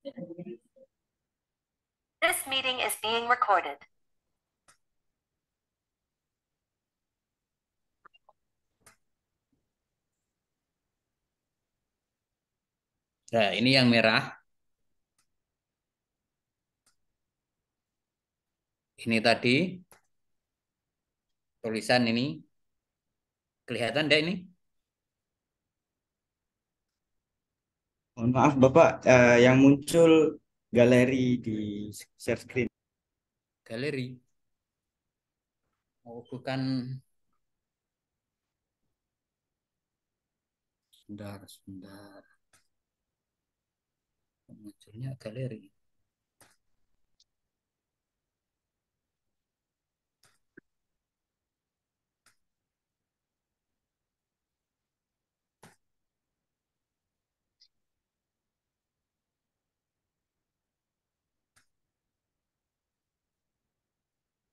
This meeting is being recorded. Nah, ini yang merah. Ini tadi tulisan ini. Kelihatan enggak ini? Mohon maaf Bapak, yang muncul galeri di share screen. Galeri. Oh, bukan. Sebentar, sebentar. Munculnya galeri.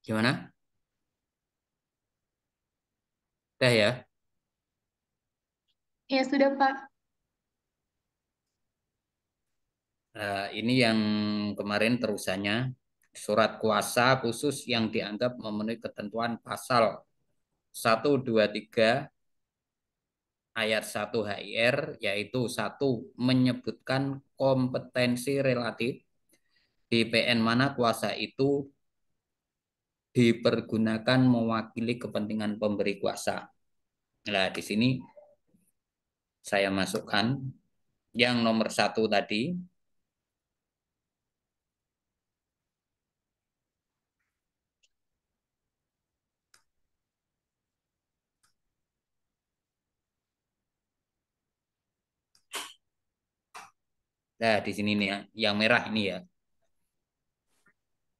Gimana? Udah ya? Ya sudah, Pak. Nah, ini yang kemarin terusannya. Surat kuasa khusus yang dianggap memenuhi ketentuan pasal 123 ayat 1 HIR, yaitu satu, menyebutkan kompetensi relatif di PN mana kuasa itu dipergunakan mewakili kepentingan pemberi kuasa. Nah, di sini saya masukkan yang nomor 1 tadi. Nah, di sini nih ya, yang merah ini ya,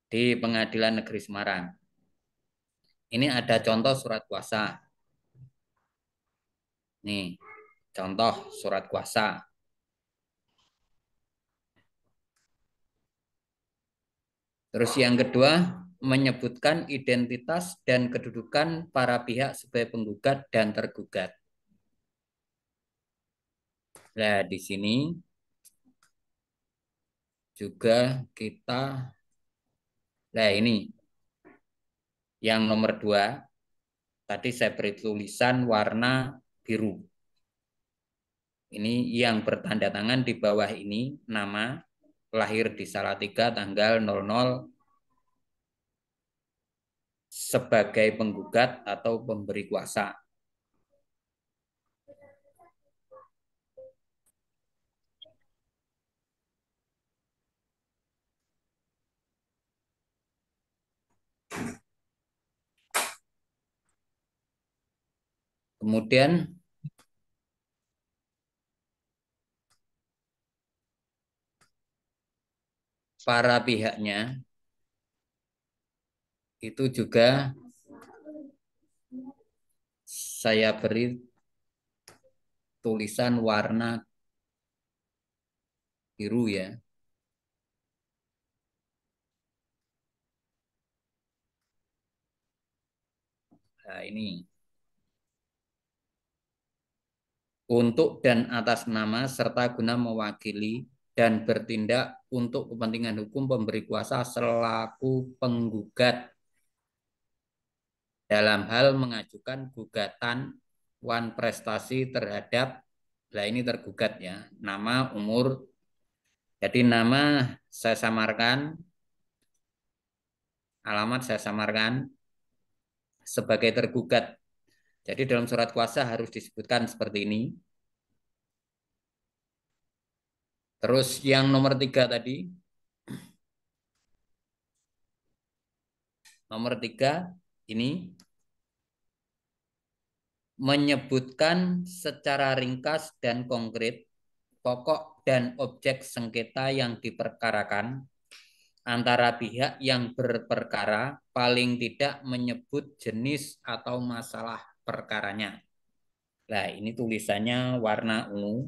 di Pengadilan Negeri Semarang. Ini ada contoh surat kuasa. Nih, contoh surat kuasa. Terus yang kedua, menyebutkan identitas dan kedudukan para pihak sebagai penggugat dan tergugat. Nah, di sini juga kita, nah ini yang nomor 2, tadi saya beri tulisan warna biru. Ini yang bertanda tangan di bawah ini, nama, lahir di Salatiga tanggal 00, sebagai penggugat atau pemberi kuasa. Kemudian para pihaknya itu juga saya beri tulisan warna biru ya. Nah, ini untuk dan atas nama serta guna mewakili dan bertindak untuk kepentingan hukum pemberi kuasa selaku penggugat dalam hal mengajukan gugatan wan prestasi terhadap, nah ini tergugat ya, nama, umur. Jadi nama saya samarkan, alamat saya samarkan sebagai tergugat. Jadi dalam surat kuasa harus disebutkan seperti ini. Terus yang nomor 3 tadi, nomor 3 ini menyebutkan secara ringkas dan konkret pokok dan objek sengketa yang diperkarakan antara pihak yang berperkara, paling tidak menyebut jenis atau masalah perkaranya. Nah, ini tulisannya warna ungu.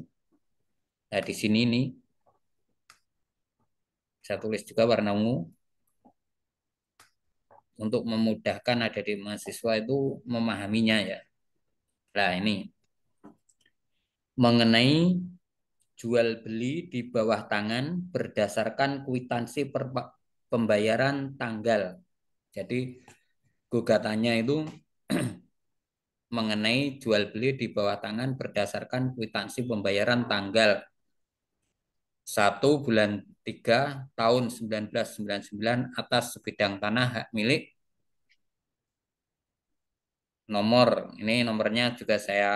Nah, di sini nih saya tulis juga warna ungu untuk memudahkan adik-adik mahasiswa itu memahaminya ya. Nah, ini mengenai jual beli di bawah tangan berdasarkan kwitansi pembayaran tanggal. Jadi gugatannya itu mengenai jual beli di bawah tangan berdasarkan kwitansi pembayaran tanggal 1 bulan 3 tahun 1999 atas sebidang tanah hak milik ini nomornya juga saya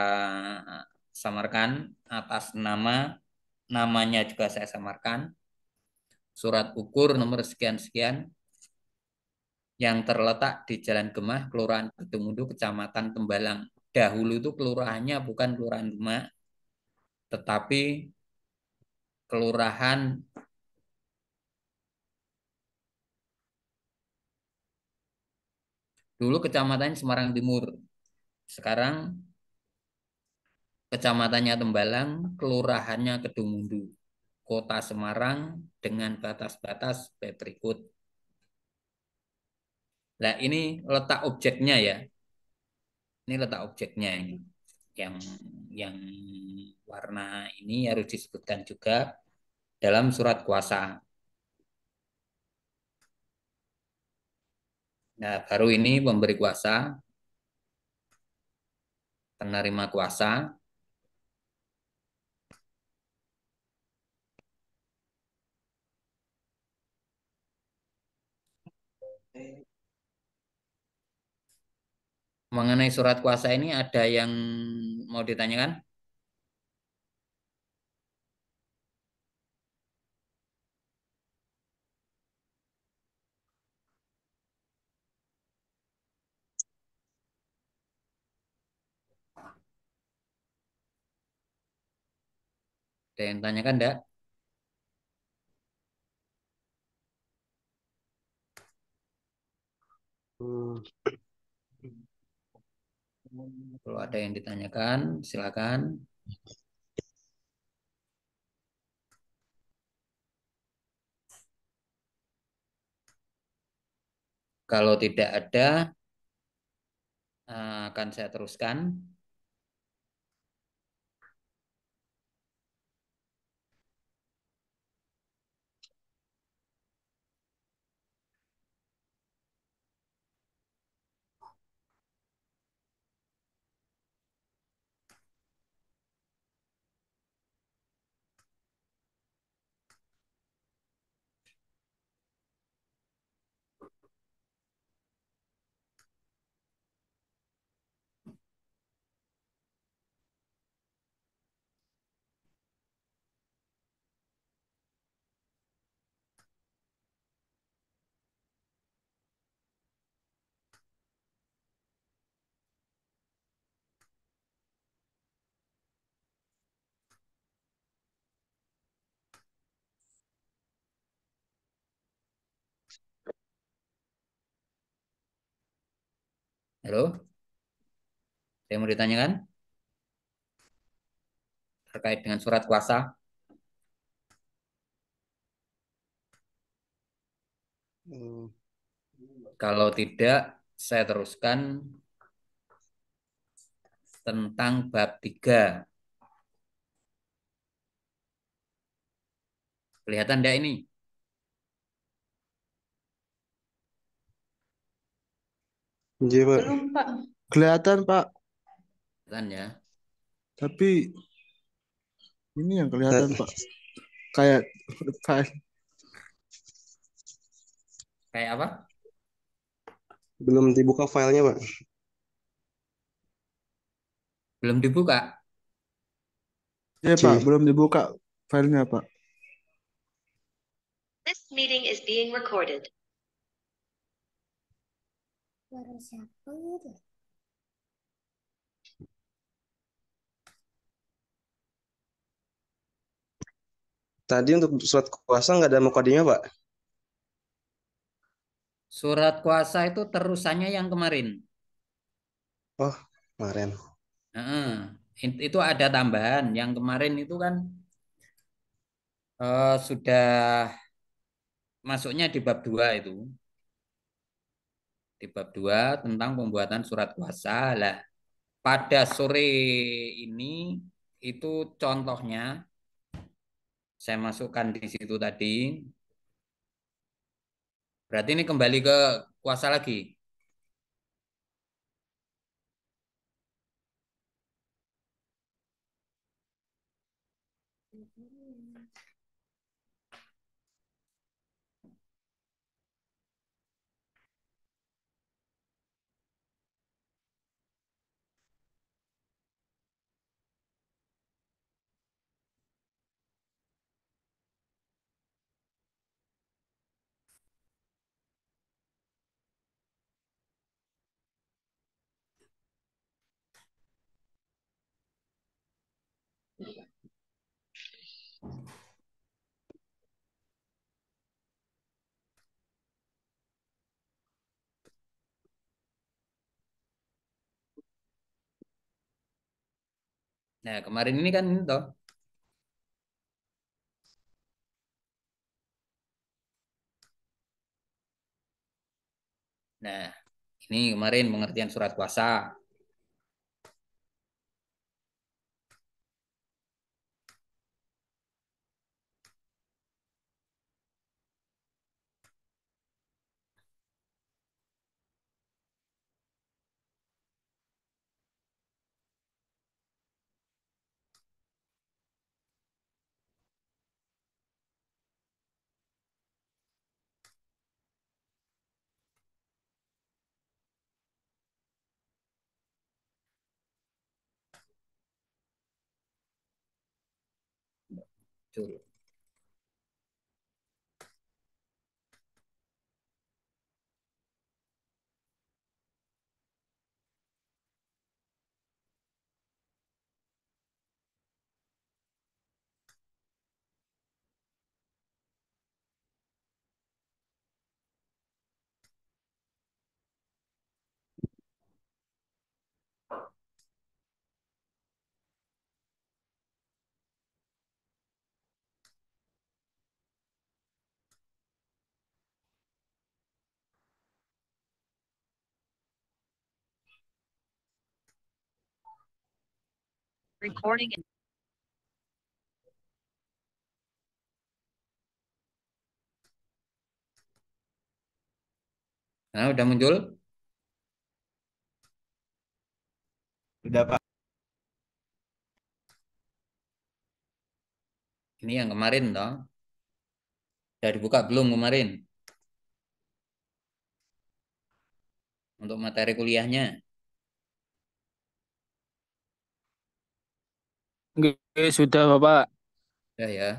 samarkan atas namanya juga saya samarkan, surat ukur nomor sekian-sekian yang terletak di Jalan Gemah, Kelurahan Kedungmudu, Kecamatan Tembalang. Dahulu itu kelurahannya bukan Kelurahan Gemah, tetapi Kelurahan dulu Kecamatan Semarang Timur. Sekarang Kecamatannya Tembalang, Kelurahannya Kedungmudu, Kota Semarang dengan batas-batas berikut. Nah, ini letak objeknya ya. Ini letak objeknya ini. Yang warna ini harus disebutkan juga dalam surat kuasa. Nah, baru ini pemberi kuasa, penerima kuasa, mengenai surat kuasa ini ada yang mau ditanyakan? Ada yang tanyakan enggak? Kalau ada yang ditanyakan, silakan. Kalau tidak ada, akan saya teruskan. Halo, ada yang mau ditanyakan terkait dengan surat kuasa? Kalau tidak, saya teruskan tentang bab 3. Kelihatan enggak ini? Iya, Pak. Belum, Pak. Kelihatan, Pak. Kelihatan ya. Tapi ini yang kelihatan, Pak. Kayak file. Kayak apa? Belum dibuka filenya, Pak. Belum dibuka. Iya, Pak. Belum dibuka filenya, Pak. This meeting is being recorded. Tadi untuk surat kuasa nggak ada mukadimah, Pak. Surat kuasa itu terusannya yang kemarin. Oh, kemarin. Itu ada tambahan. Yang kemarin itu kan sudah masuknya di bab 2 itu. Di bab 2 tentang pembuatan surat kuasa. Lah, pada sore ini itu contohnya Saya masukkan di situ tadi. Berarti ini kembali ke kuasa lagi. Nah, kemarin ini kan ini toh. Nah, ini kemarin pengertian surat kuasa. Betul. Recording. Nah, udah muncul? Udah Pak. Ini yang kemarin toh. Udah dibuka belum kemarin? Untuk materi kuliahnya. Oke, sudah Bapak. Udah ya.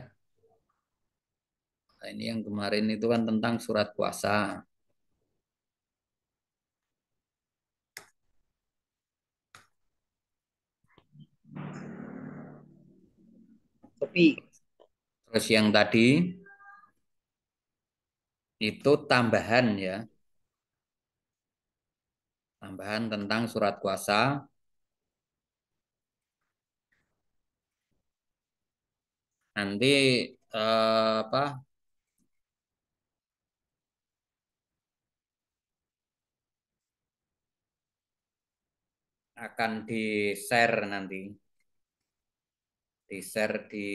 Nah, ini yang kemarin itu kan tentang surat kuasa. Tapi Terus yang tadi itu tambahan ya. Tambahan tentang surat kuasa. Nanti apa akan di-share nanti. Di-share di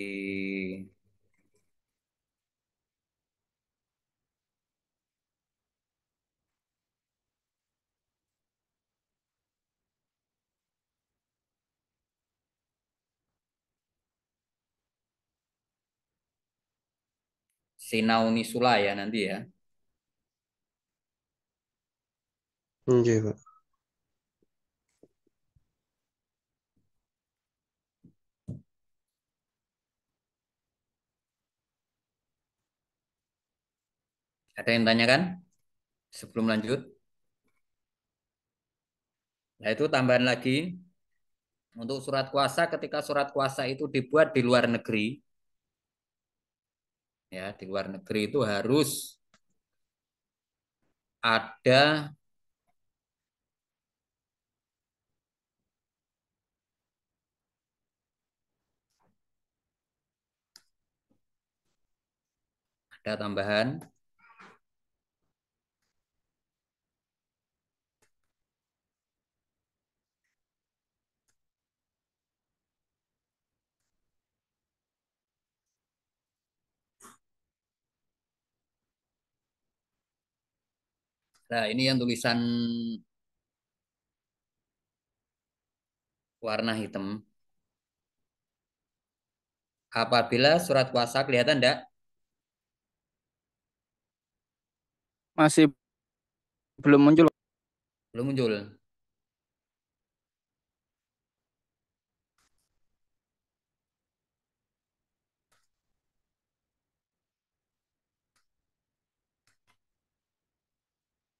Sinaunisula ya nanti ya. Iya, Pak. Ada yang tanyakan sebelum lanjut? Nah, itu tambahan lagi untuk surat kuasa ketika surat kuasa itu dibuat di luar negeri. Ya, di luar negeri itu harus ada tambahan Nah, ini yang tulisan warna hitam. Apabila surat kuasa kelihatan enggak? Masih belum muncul. Belum muncul.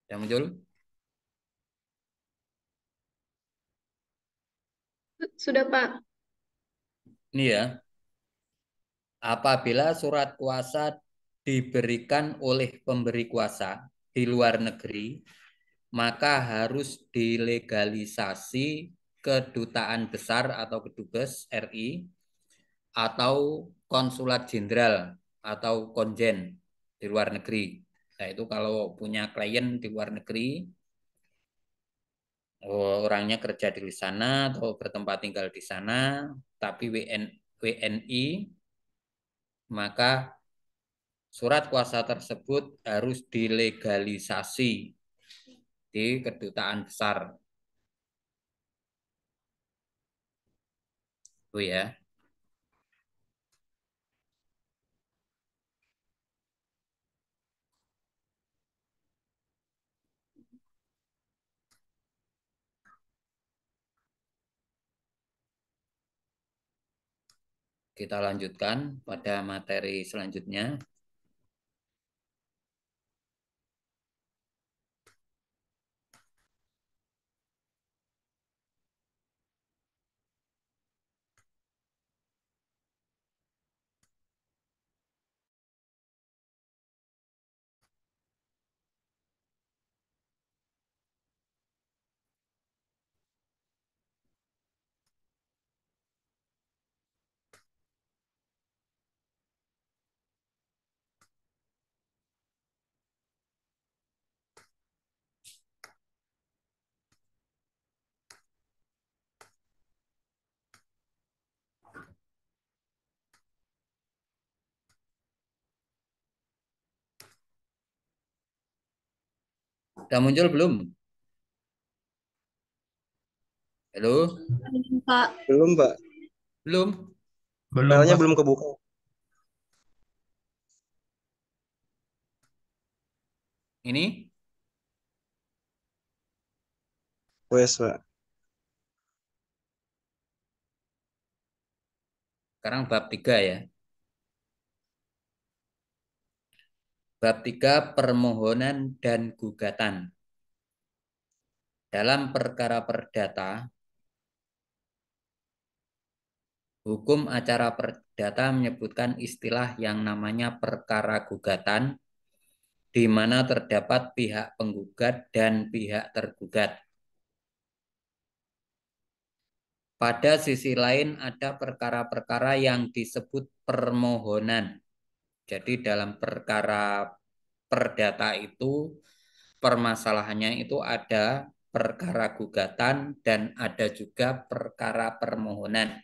Sudah muncul? Sudah, Pak. Ini ya. Apabila surat kuasa diberikan oleh pemberi kuasa di luar negeri, maka harus dilegalisasi kedutaan besar atau kedubes RI atau konsulat jenderal atau konjen di luar negeri. Nah, itu kalau punya klien di luar negeri, orangnya kerja di sana atau bertempat tinggal di sana, tapi WNI, maka surat kuasa tersebut harus dilegalisasi di kedutaan besar. Itu ya. Kita lanjutkan pada materi selanjutnya. Sudah muncul belum? Halo? Pak. Belum, Pak. Belum? Belum, Filenya Pak. belum kebuka. Ini? Wes, Pak. Sekarang bab 3 ya. Bab 3 permohonan dan gugatan. Dalam perkara perdata, hukum acara perdata menyebutkan istilah yang namanya perkara gugatan, di mana terdapat pihak penggugat dan pihak tergugat. Pada sisi lain ada perkara-perkara yang disebut permohonan. Jadi dalam perkara perdata itu permasalahannya itu ada perkara gugatan dan ada juga perkara permohonan.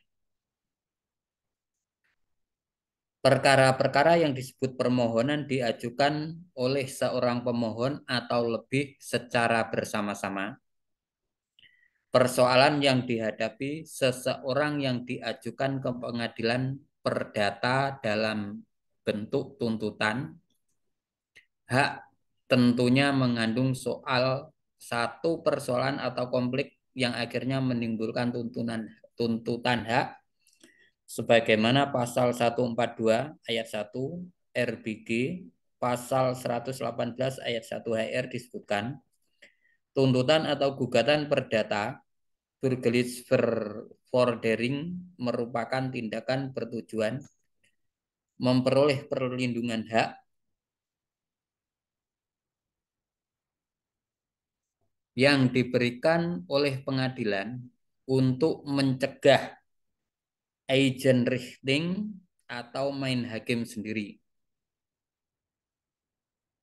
Perkara-perkara yang disebut permohonan diajukan oleh seorang pemohon atau lebih secara bersama-sama. Persoalan yang dihadapi seseorang yang diajukan ke pengadilan perdata dalam bentuk tuntutan, hak tentunya mengandung soal satu persoalan atau konflik yang akhirnya menimbulkan tuntutan hak sebagaimana pasal 142 ayat 1 RBG, pasal 118 ayat 1 HR disebutkan tuntutan atau gugatan perdata Burgelisvervordering merupakan tindakan bertujuan memperoleh perlindungan hak yang diberikan oleh pengadilan untuk mencegah Eigenrichting atau main hakim sendiri.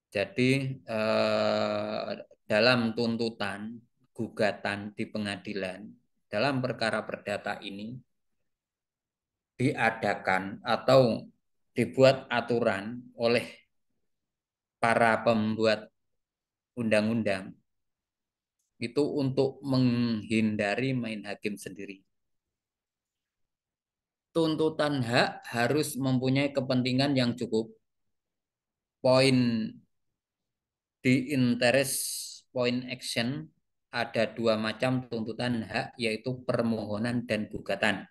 Jadi dalam tuntutan gugatan di pengadilan dalam perkara perdata ini diadakan atau dibuat aturan oleh para pembuat undang-undang itu untuk menghindari main hakim sendiri. Tuntutan hak harus mempunyai kepentingan yang cukup. Poin di interest point action ada dua macam tuntutan hak, yaitu permohonan dan gugatan.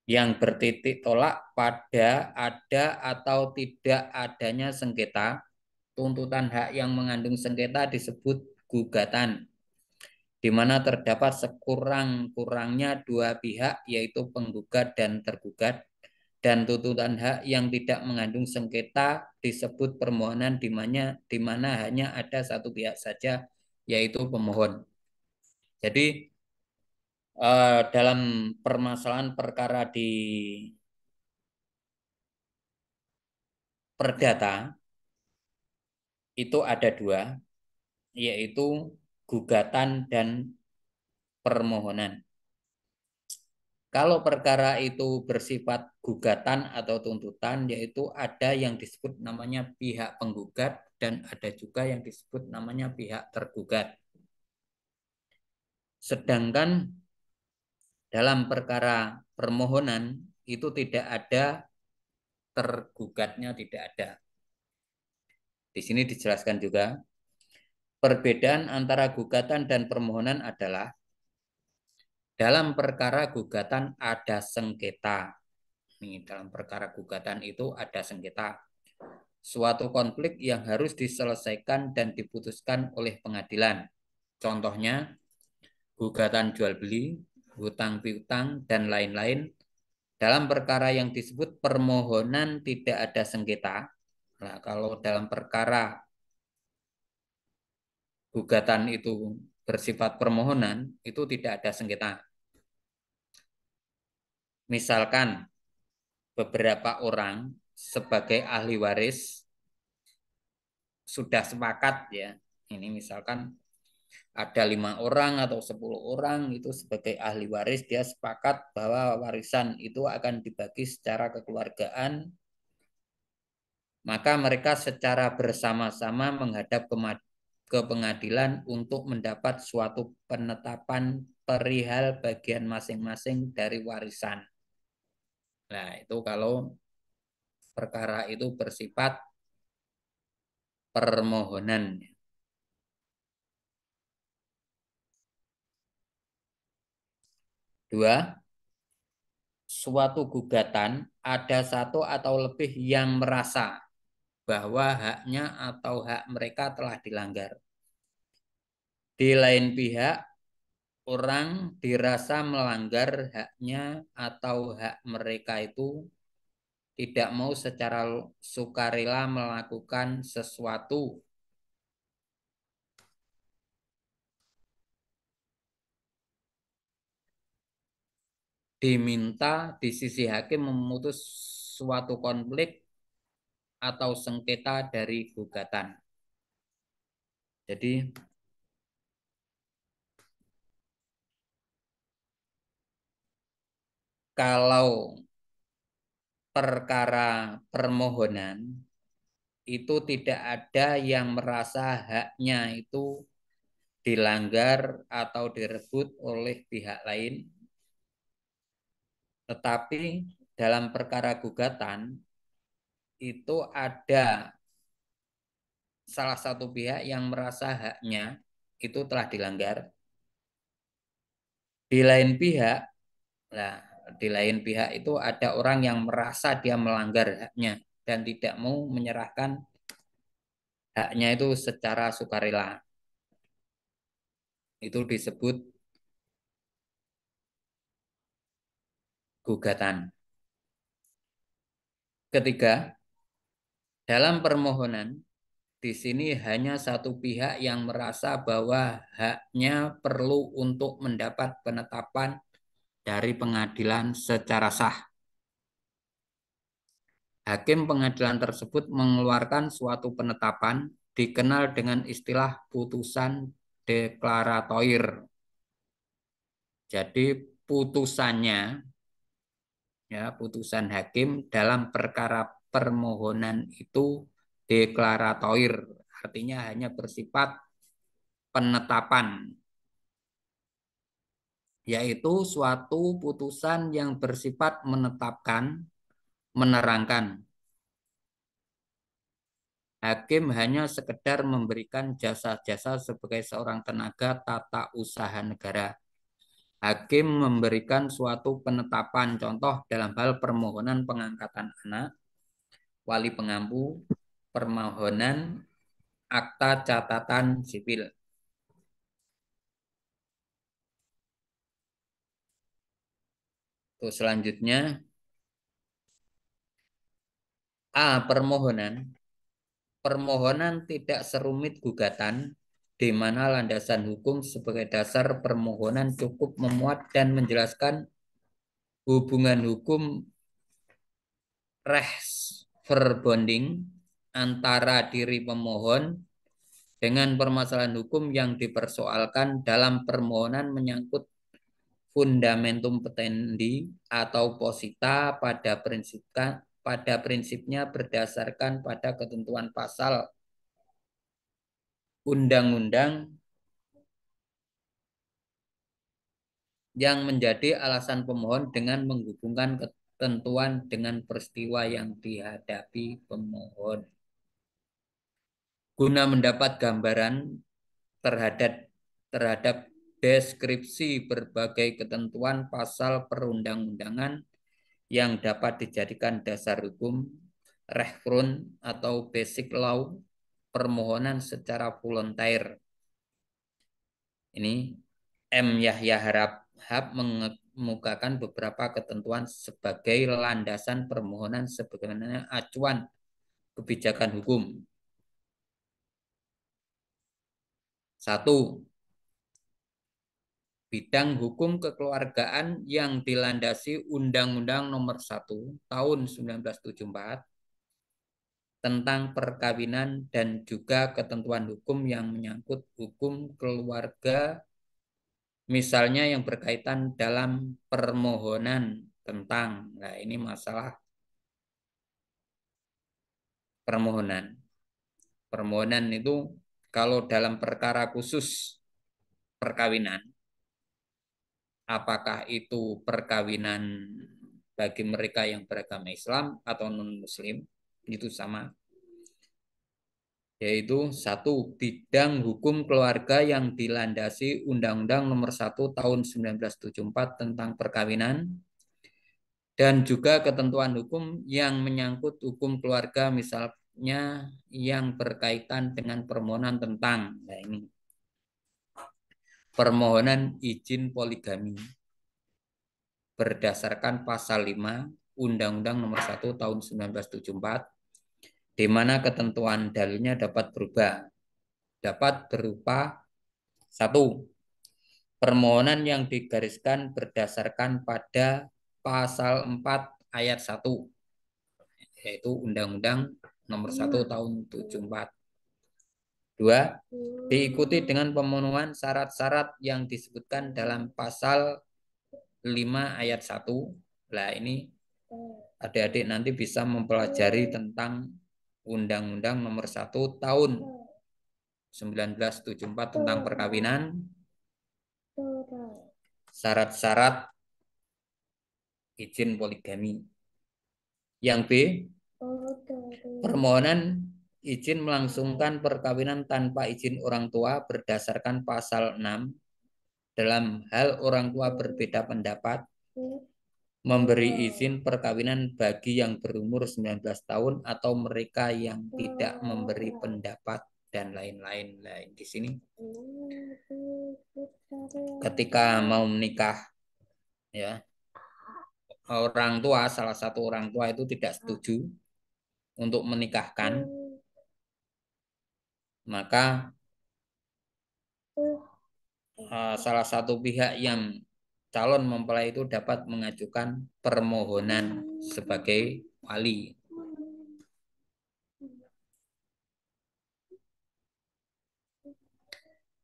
Yang bertitik tolak pada ada atau tidak adanya sengketa. Tuntutan hak yang mengandung sengketa disebut gugatan, di mana terdapat sekurang-kurangnya dua pihak, yaitu penggugat dan tergugat. Dan tuntutan hak yang tidak mengandung sengketa disebut permohonan, di mana hanya ada satu pihak saja, yaitu pemohon. Jadi dalam permasalahan perkara di perdata itu ada dua, yaitu gugatan dan permohonan. Kalau perkara itu bersifat gugatan atau tuntutan, yaitu ada yang disebut namanya pihak penggugat dan ada juga yang disebut namanya pihak tergugat. Sedangkan dalam perkara permohonan itu tidak ada tergugatnya, tidak ada. Di sini dijelaskan juga perbedaan antara gugatan dan permohonan adalah dalam perkara gugatan ada sengketa. Nih, dalam perkara gugatan itu ada sengketa. Suatu konflik yang harus diselesaikan dan diputuskan oleh pengadilan. Contohnya, gugatan jual beli, hutang piutang, dan lain-lain. Dalam perkara yang disebut permohonan tidak ada sengketa. Nah, kalau dalam perkara gugatan itu bersifat permohonan, itu tidak ada sengketa. Misalkan beberapa orang sebagai ahli waris sudah sepakat ya. Ini misalkan ada 5 orang atau 10 orang itu sebagai ahli waris, dia sepakat bahwa warisan itu akan dibagi secara kekeluargaan. Maka mereka secara bersama-sama menghadap ke pengadilan untuk mendapat suatu penetapan perihal bagian masing-masing dari warisan. Nah, itu kalau perkara itu bersifat permohonan. Dua, suatu gugatan ada satu atau lebih yang merasa bahwa haknya atau hak mereka telah dilanggar. Di lain pihak, orang dirasa melanggar haknya atau hak mereka itu tidak mau secara sukarela melakukan sesuatu. Diminta di sisi hakim memutus suatu konflik atau sengketa dari gugatan. Jadi kalau perkara permohonan itu tidak ada yang merasa haknya itu dilanggar atau direbut oleh pihak lain. Tetapi dalam perkara gugatan itu ada salah satu pihak yang merasa haknya itu telah dilanggar. Di lain pihak, nah, di lain pihak itu ada orang yang merasa dia melanggar haknya dan tidak mau menyerahkan haknya itu secara sukarela. Itu disebut gugatan. Ketiga, dalam permohonan di sini hanya satu pihak yang merasa bahwa haknya perlu untuk mendapat penetapan dari pengadilan secara sah. Hakim pengadilan tersebut mengeluarkan suatu penetapan dikenal dengan istilah putusan deklaratoir. Jadi putusannya, ya, putusan hakim dalam perkara permohonan itu deklaratoir artinya hanya bersifat penetapan, yaitu suatu putusan yang bersifat menetapkan, menerangkan. Hakim hanya sekedar memberikan jasa-jasa sebagai seorang tenaga tata usaha negara. Hakim memberikan suatu penetapan, contoh dalam hal permohonan pengangkatan anak, wali pengampu, permohonan akta catatan sipil. Terus selanjutnya A. Permohonan tidak serumit gugatan, di mana landasan hukum sebagai dasar permohonan cukup memuat dan menjelaskan hubungan hukum res verbonding antara diri pemohon dengan permasalahan hukum yang dipersoalkan dalam permohonan menyangkut fundamentum petendi atau posita pada prinsipnya berdasarkan pada ketentuan pasal undang-undang yang menjadi alasan pemohon dengan menghubungkan ketentuan dengan peristiwa yang dihadapi pemohon. Guna mendapat gambaran terhadap deskripsi berbagai ketentuan pasal perundang-undangan yang dapat dijadikan dasar hukum, referun atau basic law, permohonan secara volunteer. Ini M. Yahya Harahap mengemukakan beberapa ketentuan sebagai landasan permohonan sebagaimana acuan kebijakan hukum. 1. Bidang hukum kekeluargaan yang dilandasi Undang-Undang Nomor 1 Tahun 1974 tentang perkawinan dan juga ketentuan hukum yang menyangkut hukum keluarga, misalnya yang berkaitan dalam permohonan tentang, nah ini masalah permohonan. Permohonan itu kalau dalam perkara khusus perkawinan, apakah itu perkawinan bagi mereka yang beragama Islam atau non-Muslim, itu sama. Yaitu 1. Bidang hukum keluarga yang dilandasi Undang-Undang Nomor 1 Tahun 1974 tentang perkawinan dan juga ketentuan hukum yang menyangkut hukum keluarga, misalnya yang berkaitan dengan permohonan tentang, nah ini permohonan izin poligami berdasarkan pasal 5 Undang-Undang Nomor 1 Tahun 1974, di mana ketentuan dalilnya dapat berubah. Dapat berupa 1. Permohonan yang digariskan berdasarkan pada pasal 4 ayat 1, yaitu Undang-Undang Nomor 1 Tahun 1974. 2. Diikuti dengan pemenuhan syarat-syarat yang disebutkan dalam pasal 5 ayat 1. Nah ini adik-adik nanti bisa mempelajari tentang Undang-Undang Nomor 1 Tahun 1974 tentang perkawinan, syarat-syarat izin poligami. Yang B, permohonan izin melangsungkan perkawinan tanpa izin orang tua berdasarkan pasal 6 dalam hal orang tua berbeda pendapat, memberi izin perkawinan bagi yang berumur 19 tahun atau mereka yang tidak memberi pendapat, dan lain-lain. Lain di sini ketika mau menikah, ya, orang tua, salah satu orang tua itu tidak setuju untuk menikahkan, maka salah satu pihak yang calon mempelai itu dapat mengajukan permohonan sebagai wali.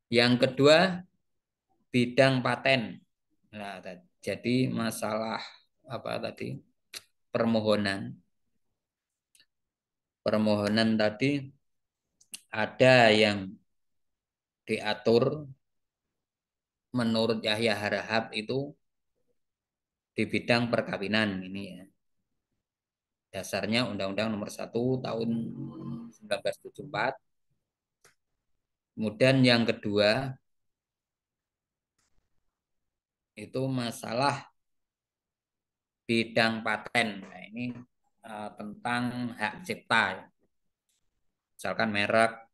Yang kedua, bidang paten. Nah, jadi masalah apa tadi? Permohonan tadi ada yang diatur menurut Yahya Harahap itu di bidang perkawinan ini ya. Dasarnya Undang-Undang Nomor 1 Tahun 1974. Kemudian yang kedua itu masalah bidang paten. Nah, ini tentang hak cipta. Misalkan merek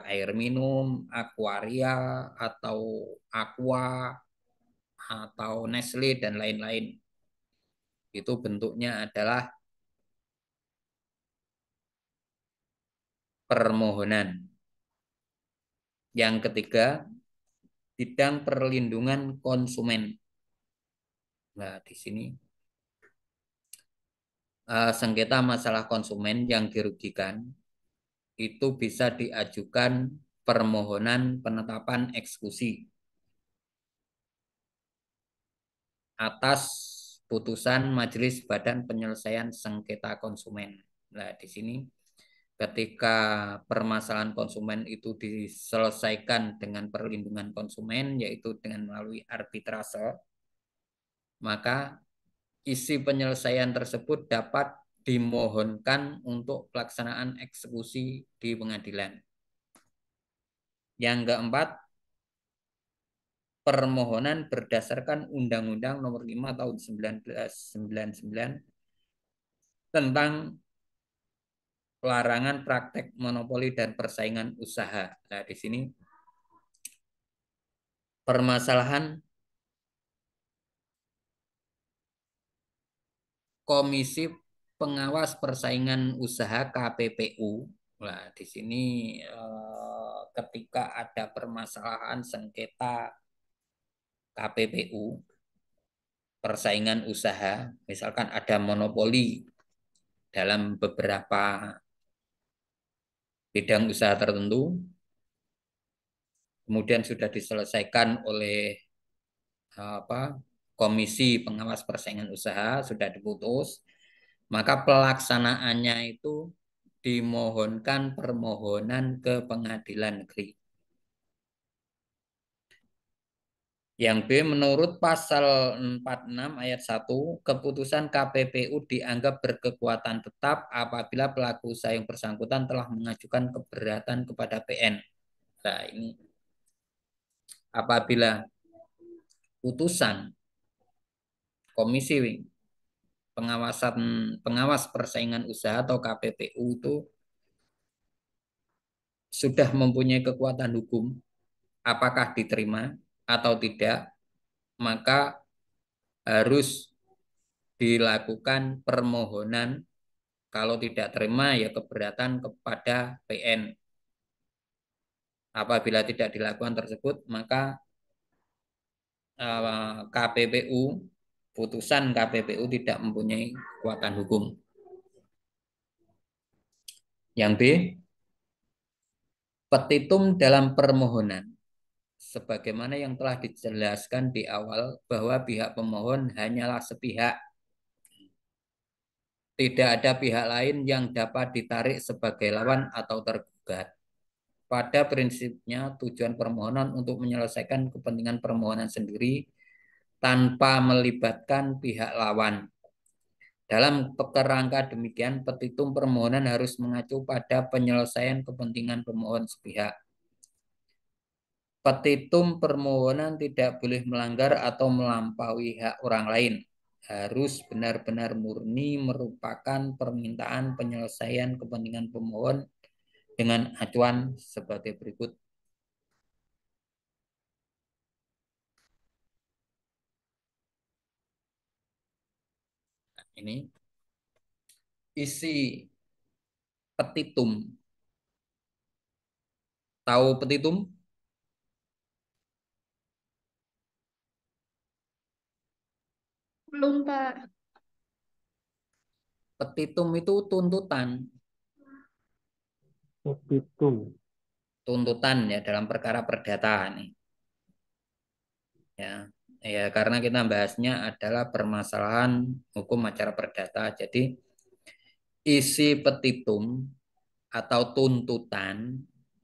air minum, Aquaria atau Aqua atau Nestle dan lain-lain. Itu bentuknya adalah permohonan. Yang ketiga, bidang perlindungan konsumen. Nah, di sini sengketa masalah konsumen yang dirugikan itu bisa diajukan permohonan penetapan eksekusi atas putusan Majelis Badan Penyelesaian Sengketa Konsumen. Nah, di sini ketika permasalahan konsumen itu diselesaikan dengan perlindungan konsumen, yaitu dengan melalui arbitrase, maka isi penyelesaian tersebut dapat dimohonkan untuk pelaksanaan eksekusi di pengadilan. Yang keempat, permohonan berdasarkan Undang-Undang Nomor 5 Tahun 1999 tentang pelarangan praktek monopoli dan persaingan usaha. Nah, di sini permasalahan Komisi Pengawas Persaingan Usaha KPPU. Nah, di sini ketika ada permasalahan sengketa KPPU persaingan usaha, misalkan ada monopoli dalam beberapa bidang usaha tertentu, kemudian sudah diselesaikan oleh Komisi Pengawas Persaingan Usaha, sudah diputus, maka pelaksanaannya itu dimohonkan permohonan ke pengadilan negeri. Yang B, menurut pasal 46 ayat 1, keputusan KPPU dianggap berkekuatan tetap apabila pelaku usaha yang bersangkutan telah mengajukan keberatan kepada PN. Nah, ini apabila putusan Komisi Pengawas Persaingan Usaha atau KPPU itu sudah mempunyai kekuatan hukum, apakah diterima atau tidak, maka harus dilakukan permohonan. Kalau tidak terima ya keberatan kepada PN. Apabila tidak dilakukan tersebut, maka putusan KPPU tidak mempunyai kekuatan hukum. Yang B, petitum dalam permohonan. Sebagaimana yang telah dijelaskan di awal bahwa pihak pemohon hanyalah sepihak. Tidak ada pihak lain yang dapat ditarik sebagai lawan atau tergugat. Pada prinsipnya tujuan permohonan untuk menyelesaikan kepentingan permohonan sendiri tanpa melibatkan pihak lawan. Dalam kerangka demikian, petitum permohonan harus mengacu pada penyelesaian kepentingan pemohon sepihak. Petitum permohonan tidak boleh melanggar atau melampaui hak orang lain. Harus benar-benar murni merupakan permintaan penyelesaian kepentingan pemohon dengan acuan sebagai berikut. Ini isi petitum. Tahu petitum? Belum, Pak. Petitum itu tuntutan. Petitum. Tuntutan ya dalam perkara perdata nih. Ya, karena kita bahasnya adalah permasalahan hukum acara perdata. Jadi isi petitum atau tuntutan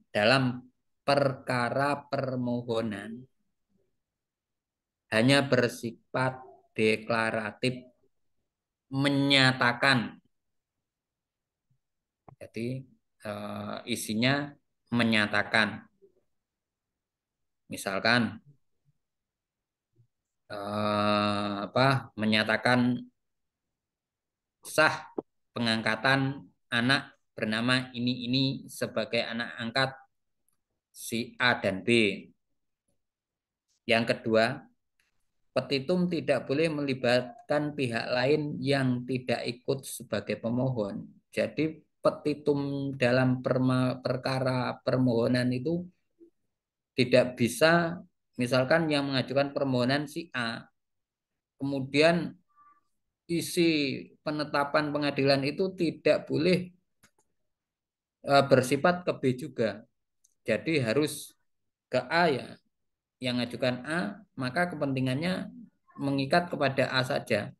dalam perkara permohonan hanya bersifat deklaratif, menyatakan. Jadi isinya menyatakan. Misalkan menyatakan sah pengangkatan anak bernama ini sebagai anak angkat si A dan B. Yang kedua, petitum tidak boleh melibatkan pihak lain yang tidak ikut sebagai pemohon. Jadi petitum dalam perkara permohonan itu tidak bisa, misalkan yang mengajukan permohonan si A, kemudian isi penetapan pengadilan itu tidak boleh bersifat ke B juga. Jadi harus ke A ya. Yang mengajukan A, maka kepentingannya mengikat kepada A saja.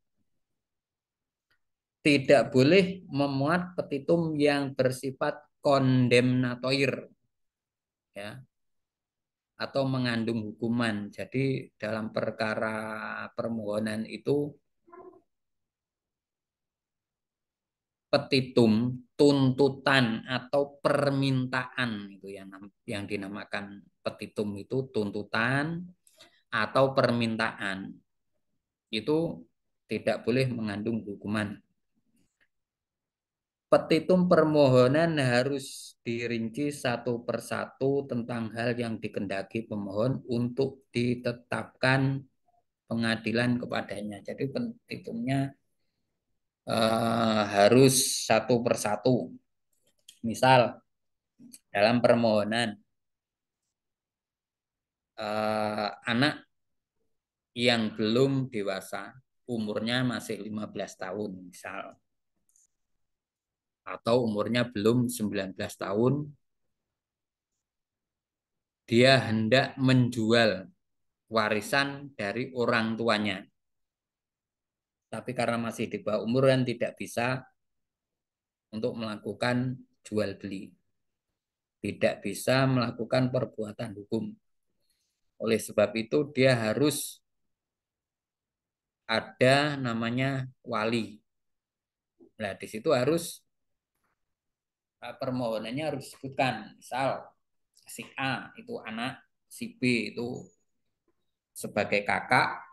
Tidak boleh memuat petitum yang bersifat kondemnatoir, ya, atau mengandung hukuman. Jadi dalam perkara permohonan itu petitum, tuntutan atau permintaan itu yang dinamakan petitum itu tuntutan atau permintaan. Itu tidak boleh mengandung hukuman. Petitum permohonan harus dirinci satu persatu tentang hal yang dikehendaki pemohon untuk ditetapkan pengadilan kepadanya. Jadi petitumnya harus satu persatu. Misal dalam permohonan anak yang belum dewasa, umurnya masih 15 tahun misal, atau umurnya belum 19 tahun, dia hendak menjual warisan dari orang tuanya. Tapi karena masih di bawah umur dan tidak bisa untuk melakukan jual beli. Tidak bisa melakukan perbuatan hukum. Oleh sebab itu dia harus ada namanya wali. Nah, di situ harus permohonannya harus disebutkan. Misal si A itu anak, si B itu sebagai kakak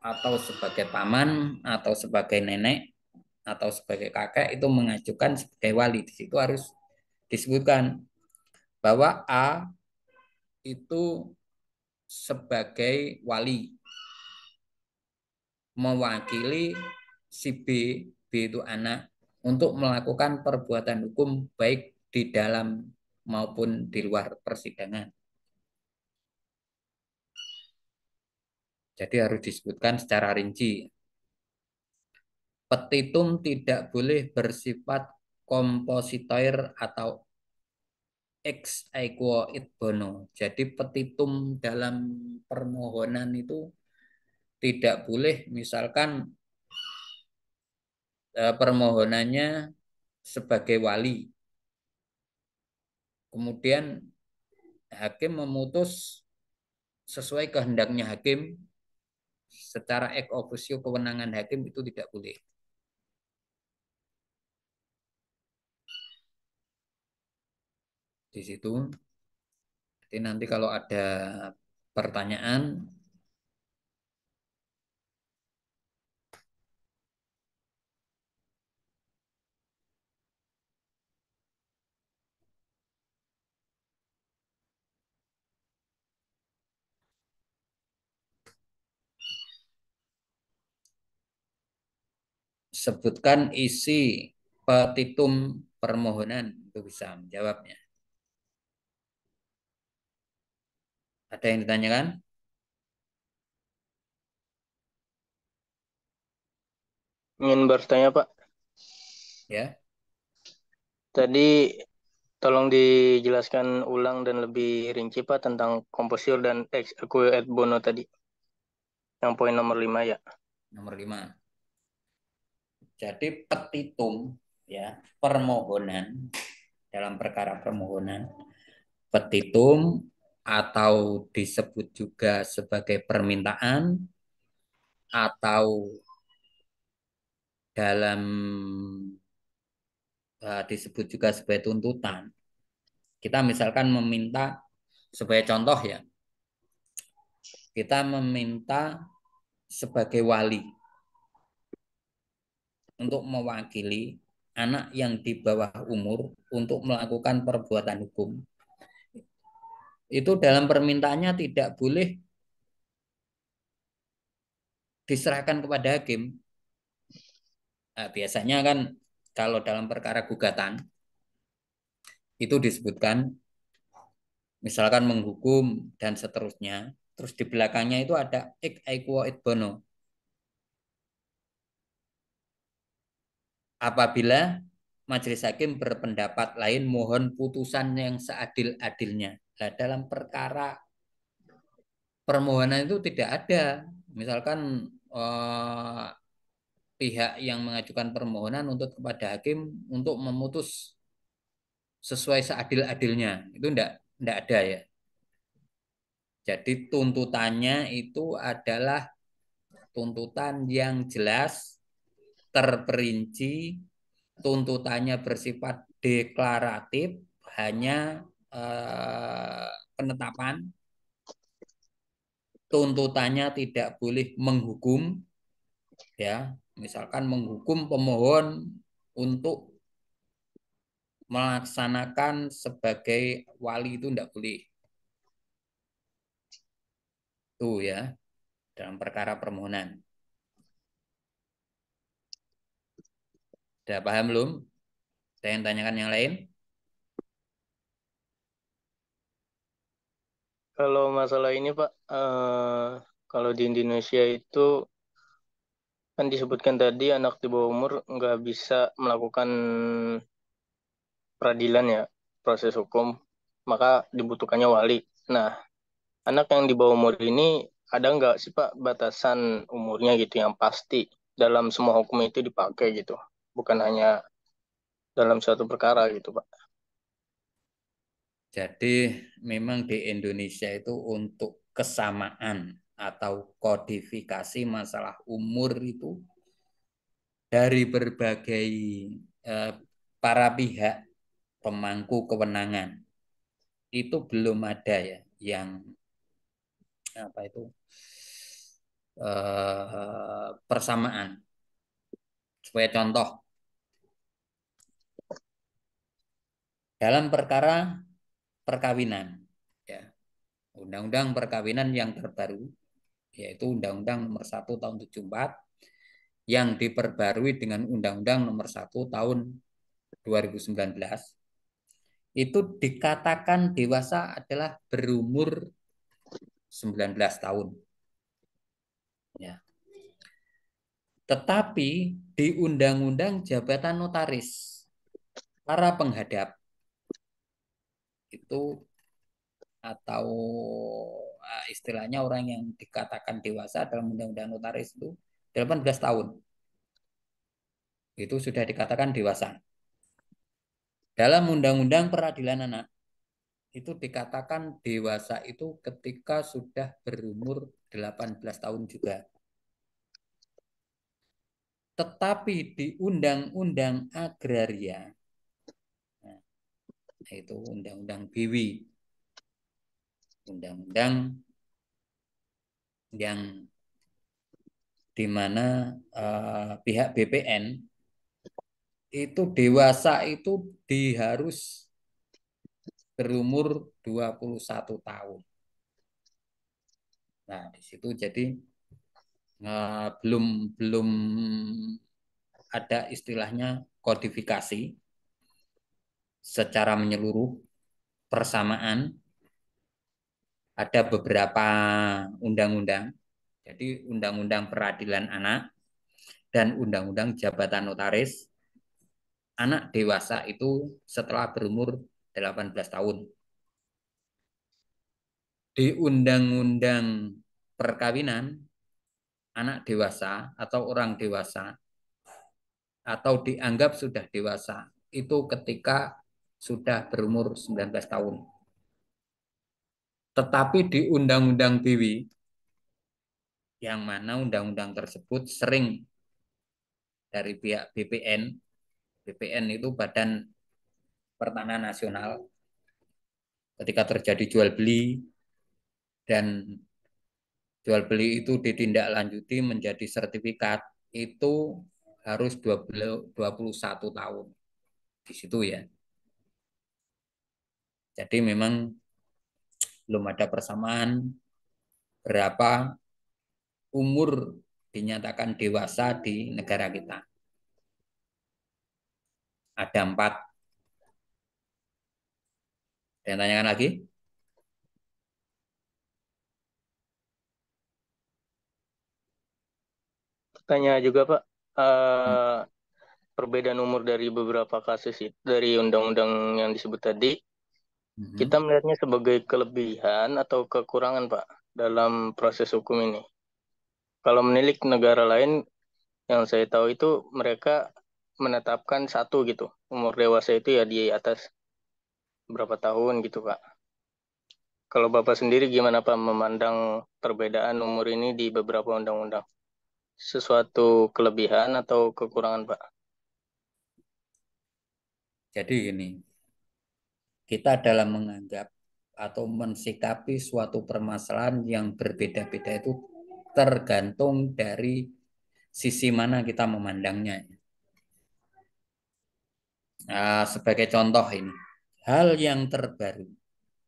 atau sebagai paman atau sebagai nenek atau sebagai kakek itu mengajukan sebagai wali. Di situ harus disebutkan bahwa A itu sebagai wali mewakili si B, B itu anak, untuk melakukan perbuatan hukum baik di dalam maupun di luar persidangan. Jadi harus disebutkan secara rinci. Petitum tidak boleh bersifat kompositoir atau ex aequo id bono. Jadi petitum dalam permohonan itu tidak boleh misalkan permohonannya sebagai wali. Kemudian hakim memutus sesuai kehendaknya hakim secara ex officio, kewenangan hakim itu tidak boleh. Di situ. Jadi nanti kalau ada pertanyaan sebutkan isi petitum permohonan, itu bisa menjawabnya. Ada yang ditanyakan? Ingin bertanya, Pak. Ya. Tadi tolong dijelaskan ulang dan lebih rinci, Pak, tentang komposir dan ex aequo et bono tadi. Yang poin nomor 5 ya. Nomor 5. Jadi petitum ya, permohonan dalam perkara permohonan. Petitum atau disebut juga sebagai permintaan atau dalam disebut juga sebagai tuntutan. Kita misalkan meminta, sebagai contoh ya, kita meminta sebagai wali untuk mewakili anak yang di bawah umur untuk melakukan perbuatan hukum. Itu dalam permintaannya tidak boleh diserahkan kepada hakim. Nah, biasanya kan kalau dalam perkara gugatan itu disebutkan misalkan menghukum dan seterusnya, terus di belakangnya itu ada ex aequo et bono. Apabila majelis hakim berpendapat lain, mohon putusan yang seadil-adilnya. Nah, dalam perkara permohonan itu tidak ada. Misalkan pihak yang mengajukan permohonan untuk kepada hakim untuk memutus sesuai seadil-adilnya. Itu enggak ada ya. Jadi tuntutannya itu adalah tuntutan yang jelas, terperinci, tuntutannya bersifat deklaratif, hanya penetapan, tuntutannya tidak boleh menghukum, ya, misalkan menghukum pemohon untuk melaksanakan sebagai wali itu tidak boleh. Itu ya, dalam perkara permohonan. Sudah paham belum? Saya yang tanyakan yang lain. Kalau masalah ini Pak, kalau di Indonesia itu kan disebutkan tadi anak di bawah umur nggak bisa melakukan peradilan ya, proses hukum, maka dibutuhkannya wali. Nah, anak yang di bawah umur ini ada nggak sih Pak batasan umurnya gitu yang pasti dalam semua hukum itu dipakai gitu, bukan hanya dalam suatu perkara gitu Pak. Jadi memang di Indonesia itu untuk kesamaan atau kodifikasi masalah umur itu dari berbagai para pihak pemangku kewenangan itu belum ada ya yang apa itu persamaan. Supaya contoh dalam perkara perkawinan, ya, undang-undang perkawinan yang terbaru yaitu Undang-Undang Nomor 1 Tahun 74 yang diperbarui dengan Undang-Undang Nomor 1 Tahun 2019 itu dikatakan dewasa adalah berumur 19 tahun. Ya. Tetapi di Undang-Undang Jabatan Notaris, para penghadap itu atau istilahnya orang yang dikatakan dewasa dalam Undang-Undang Notaris itu 18 tahun. Itu sudah dikatakan dewasa. Dalam Undang-Undang Peradilan Anak itu dikatakan dewasa itu ketika sudah berumur 18 tahun juga. Tetapi di Undang-Undang Agraria, nah, itu Undang-Undang BW, undang-undang yang di mana pihak BPN itu dewasa itu harus berumur 21 tahun. Nah, di situ jadi belum ada istilahnya kodifikasi secara menyeluruh persamaan. Ada beberapa undang-undang. Jadi Undang-Undang Peradilan Anak dan Undang-Undang Jabatan Notaris. Anak dewasa itu setelah berumur 18 tahun. Di Undang-Undang Perkawinan, anak dewasa atau orang dewasa atau dianggap sudah dewasa itu ketika sudah berumur 19 tahun. Tetapi di Undang-Undang BW, yang mana undang-undang tersebut sering dari pihak BPN, BPN itu Badan Pertanahan Nasional, ketika terjadi jual beli dan jual beli itu ditindaklanjuti menjadi sertifikat, itu harus 21 tahun di situ ya. Jadi memang belum ada persamaan berapa umur dinyatakan dewasa di negara kita. Ada 4. Ada yang tanyakan lagi? Tanya juga Pak, perbedaan umur dari beberapa kasus itu, dari undang-undang yang disebut tadi, kita melihatnya sebagai kelebihan atau kekurangan Pak dalam proses hukum ini. Kalau menilik negara lain yang saya tahu itu mereka menetapkan 1 gitu, umur dewasa itu ya di atas berapa tahun gitu Pak. Kalau Bapak sendiri gimana Pak memandang perbedaan umur ini di beberapa undang-undang? Sesuatu kelebihan atau kekurangan Pak? Jadi gini, kita dalam menganggap atau mensikapi suatu permasalahan yang berbeda-beda itu tergantung dari sisi mana kita memandangnya. Nah, sebagai contoh ini, hal yang terbaru.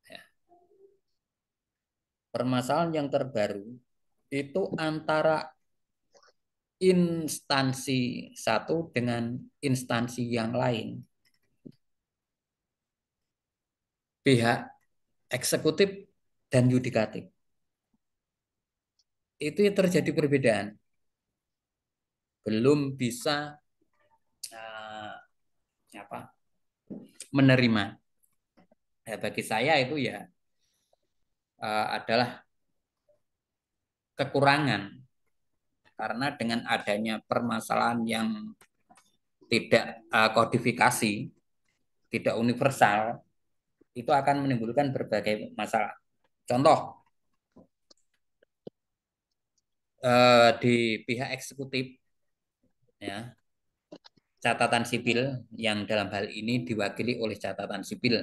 Ya. Permasalahan yang terbaru itu antara instansi satu dengan instansi yang lain. Pihak eksekutif dan yudikatif. Itu yang terjadi perbedaan. Belum bisa menerima. Ya, bagi saya itu ya adalah kekurangan karena dengan adanya permasalahan yang tidak kodifikasi, tidak universal, itu akan menimbulkan berbagai masalah. Contoh di pihak eksekutif, ya, catatan sipil yang dalam hal ini diwakili oleh catatan sipil.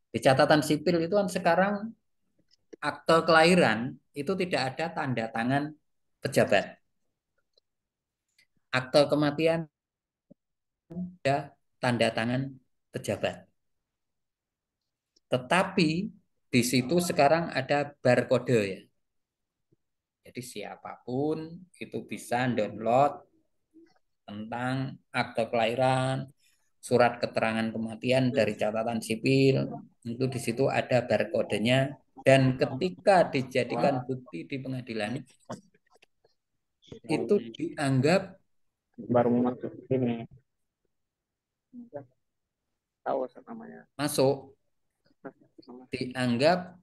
Di catatan sipil itu kan sekarang akte kelahiran itu tidak ada tanda tangan pejabat. Akte kematian ada tanda tangan pejabat. Tetapi di situ sekarang ada barcode ya. Jadi siapapun itu bisa download tentang akte kelahiran, surat keterangan kematian dari catatan sipil, itu di situ ada barcode-nya dan ketika dijadikan bukti di pengadilan itu dianggap baru masuk ini tahu namanya masuk, dianggap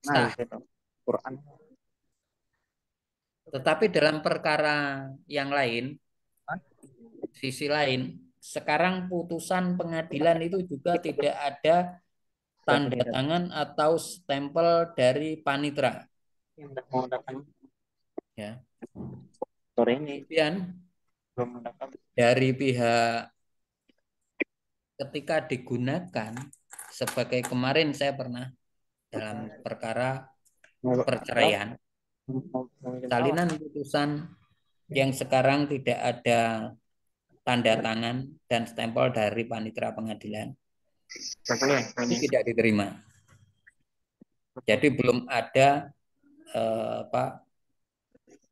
sah. Quran. Tetapi dalam perkara yang lain, sisi lain, sekarang putusan pengadilan itu juga tidak ada tanda tangan atau stempel dari panitera. Yang mau datang. Ya. Sore ini. Kemudian belum datang. Dari pihak ketika digunakan sebagai kemarin saya pernah dalam perkara perceraian, salinan putusan yang sekarang tidak ada tanda tangan dan stempel dari panitera pengadilan ini tidak diterima. Jadi belum ada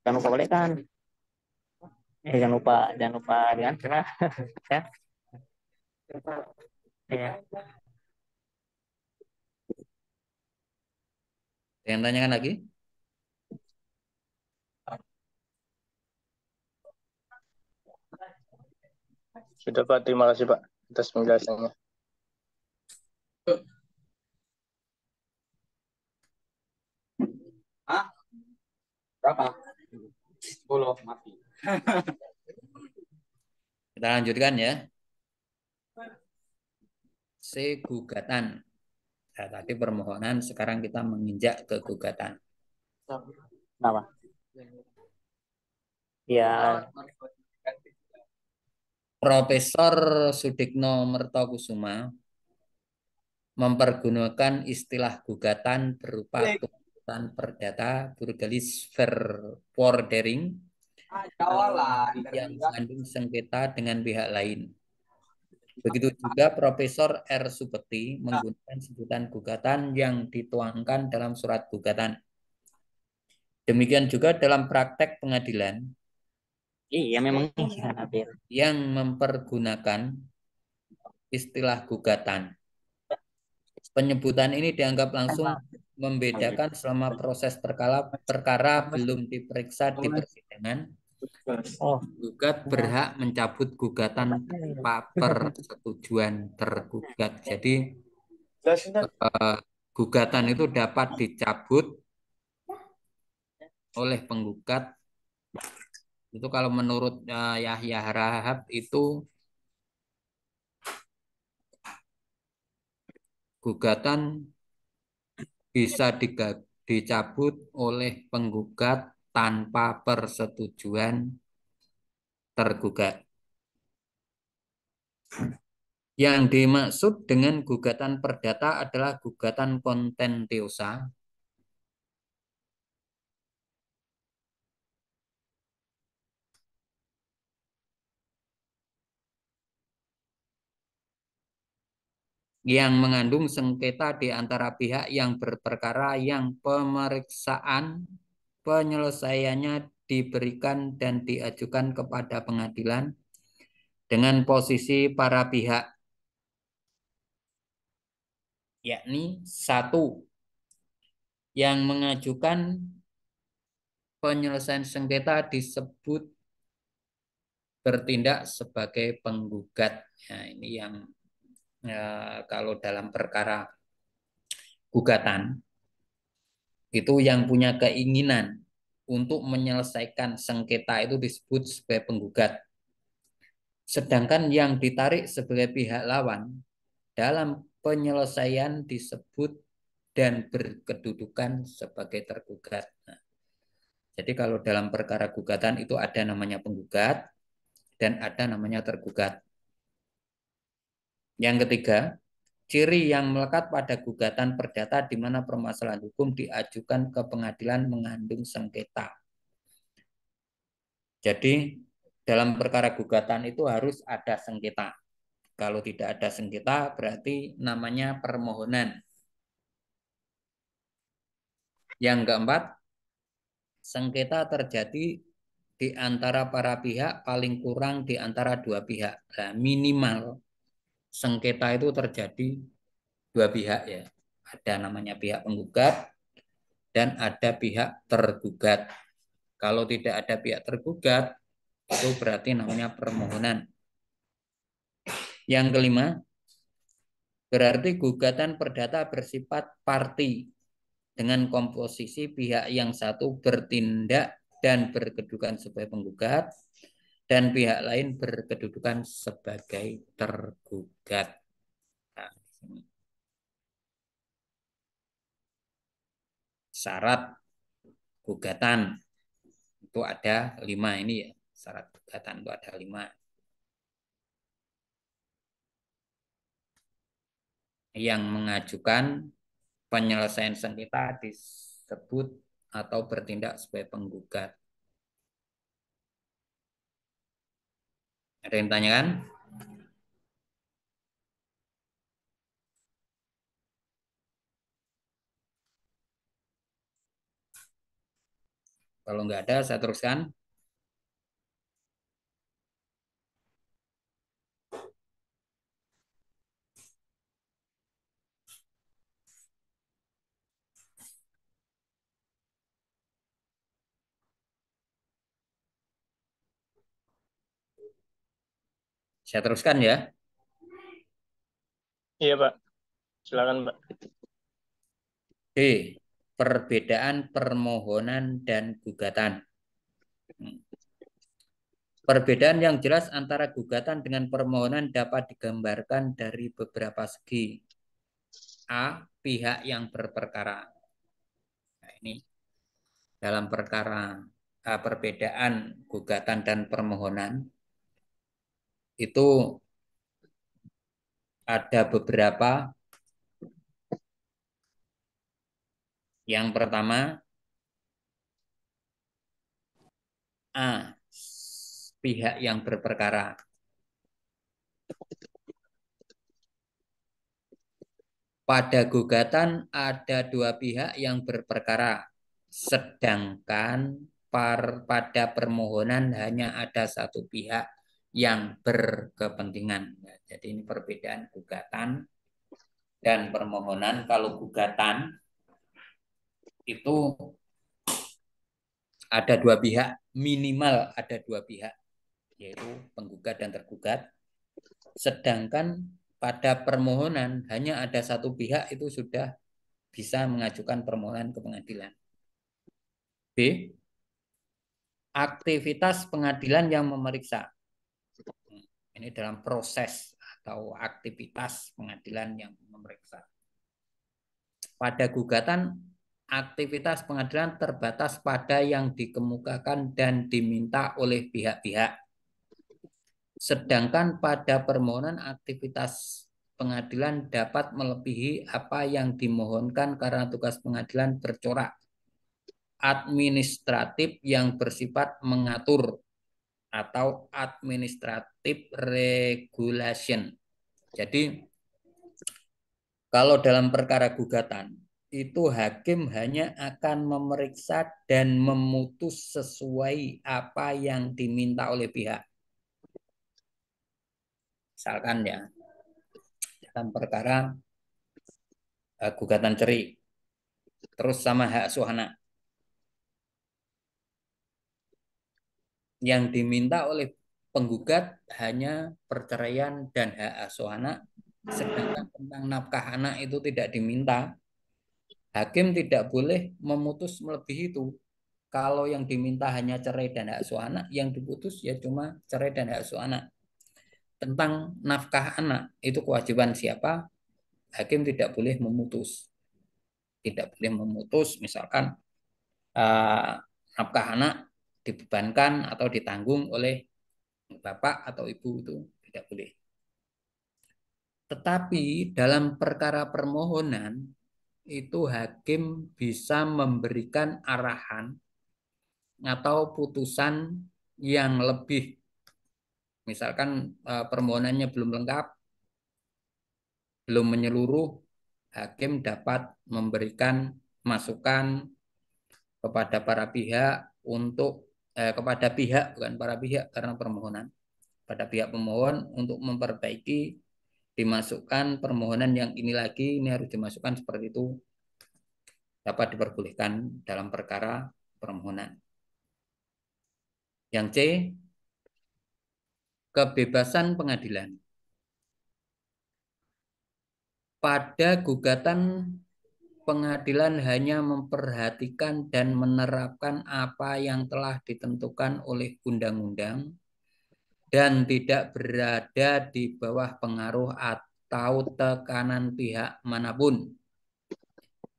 jangan lupa balik kan. Jangan lupa diantar ya. Iya. Yang tanyakan lagi? Sudah Pak, terima kasih Pak atas penjelasannya. Berapa? 10 mati. Kita lanjutkan ya. C. Gugatan. Nah, tadi permohonan, sekarang kita menginjak ke gugatan. Kenapa? Ya, Profesor Sudikno Mertokusuma mempergunakan istilah gugatan berupa tuntutan perdata burgelis verwordering yang mengandung sengketa dengan pihak lain. Begitu juga Profesor R. Supeti menggunakan sebutan gugatan yang dituangkan dalam surat gugatan. Demikian juga dalam praktek pengadilan iya memang iya Nabil. yang mempergunakan istilah gugatan. Penyebutan ini dianggap langsung membedakan selama proses perkara belum diperiksa di persidangan. Oh, Gugat berhak mencabut gugatan tanpa persetujuan tergugat. Jadi gugatan itu dapat dicabut oleh penggugat. Itu kalau menurut Yahya Rahab itu gugatan bisa dicabut oleh penggugat tanpa persetujuan tergugat. Yang dimaksud dengan gugatan perdata adalah gugatan kontentiosa yang mengandung sengketa di antara pihak yang berperkara yang pemeriksaan penyelesaiannya diberikan dan diajukan kepada pengadilan dengan posisi para pihak, yakni satu, yang mengajukan penyelesaian sengketa disebut bertindak sebagai penggugat. Nah, ini yang kalau dalam perkara gugatan itu yang punya keinginan untuk menyelesaikan sengketa itu disebut sebagai penggugat. Sedangkan yang ditarik sebagai pihak lawan dalam penyelesaian disebut dan berkedudukan sebagai tergugat. Nah, jadi kalau dalam perkara gugatan itu ada namanya penggugat dan ada namanya tergugat. Yang ketiga, ciri yang melekat pada gugatan perdata di mana permasalahan hukum diajukan ke pengadilan mengandung sengketa. Jadi dalam perkara gugatan itu harus ada sengketa. Kalau tidak ada sengketa berarti namanya permohonan. Yang keempat, sengketa terjadi di antara para pihak, paling kurang di antara dua pihak. Nah, minimal sengketa itu terjadi dua pihak ya. Ada namanya pihak penggugat dan ada pihak tergugat. Kalau tidak ada pihak tergugat, itu berarti namanya permohonan. Yang kelima, berarti gugatan perdata bersifat parti dengan komposisi pihak yang satu bertindak dan berkedudukan sebagai penggugat dan pihak lain berkedudukan sebagai tergugat. Nah, syarat gugatan itu ada 5 ini ya. Syarat gugatan itu ada 5. Yang mengajukan penyelesaian sengketa disebut atau bertindak sebagai penggugat. Ada yang tanyakan? Kalau nggak ada, saya teruskan. Saya teruskan ya. Iya, Pak. Silakan, Pak. D. Perbedaan permohonan dan gugatan. Perbedaan yang jelas antara gugatan dengan permohonan dapat digambarkan dari beberapa segi. A. Pihak yang berperkara. Nah, ini dalam perkara perbedaan gugatan dan permohonan itu ada beberapa. Yang pertama, A. Pihak yang berperkara. Pada gugatan ada dua pihak yang berperkara, sedangkan pada permohonan hanya ada satu pihak yang berkepentingan. Jadi ini perbedaan gugatan dan permohonan. Kalau gugatan itu ada dua pihak, minimal ada dua pihak, yaitu penggugat dan tergugat. Sedangkan pada permohonan hanya ada satu pihak, itu sudah bisa mengajukan permohonan ke pengadilan. B. Aktivitas pengadilan yang memeriksa. Ini dalam proses atau aktivitas pengadilan yang memeriksa. Pada gugatan, aktivitas pengadilan terbatas pada yang dikemukakan dan diminta oleh pihak-pihak. Sedangkan pada permohonan, aktivitas pengadilan dapat melebihi apa yang dimohonkan karena tugas pengadilan bercorak administratif yang bersifat mengatur atau administrative regulation. Jadi kalau dalam perkara gugatan itu hakim hanya akan memeriksa dan memutus sesuai apa yang diminta oleh pihak. Misalkan ya, dalam perkara gugatan cerai, terus sama hak asuh anak. Yang diminta oleh penggugat hanya perceraian dan hak asuh anak, sedangkan tentang nafkah anak itu tidak diminta. Hakim tidak boleh memutus melebihi itu. Kalau yang diminta hanya cerai dan hak asuh anak, yang diputus ya cuma cerai dan hak asuh anak. Tentang nafkah anak, itu kewajiban siapa? Hakim tidak boleh memutus. Tidak boleh memutus, misalkan nafkah anak dibebankan atau ditanggung oleh bapak atau ibu, itu tidak boleh. Tetapi dalam perkara permohonan, itu hakim bisa memberikan arahan atau putusan yang lebih. Misalkan permohonannya belum lengkap, belum menyeluruh, hakim dapat memberikan masukan kepada para pihak untuk kepada pihak, bukan para pihak karena permohonan, pada pihak pemohon untuk memperbaiki, dimasukkan permohonan yang ini lagi, ini harus dimasukkan seperti itu, dapat diperbolehkan dalam perkara permohonan. Yang C, kebebasan pengadilan. Pada gugatan, pengadilan hanya memperhatikan dan menerapkan apa yang telah ditentukan oleh undang-undang dan tidak berada di bawah pengaruh atau tekanan pihak manapun.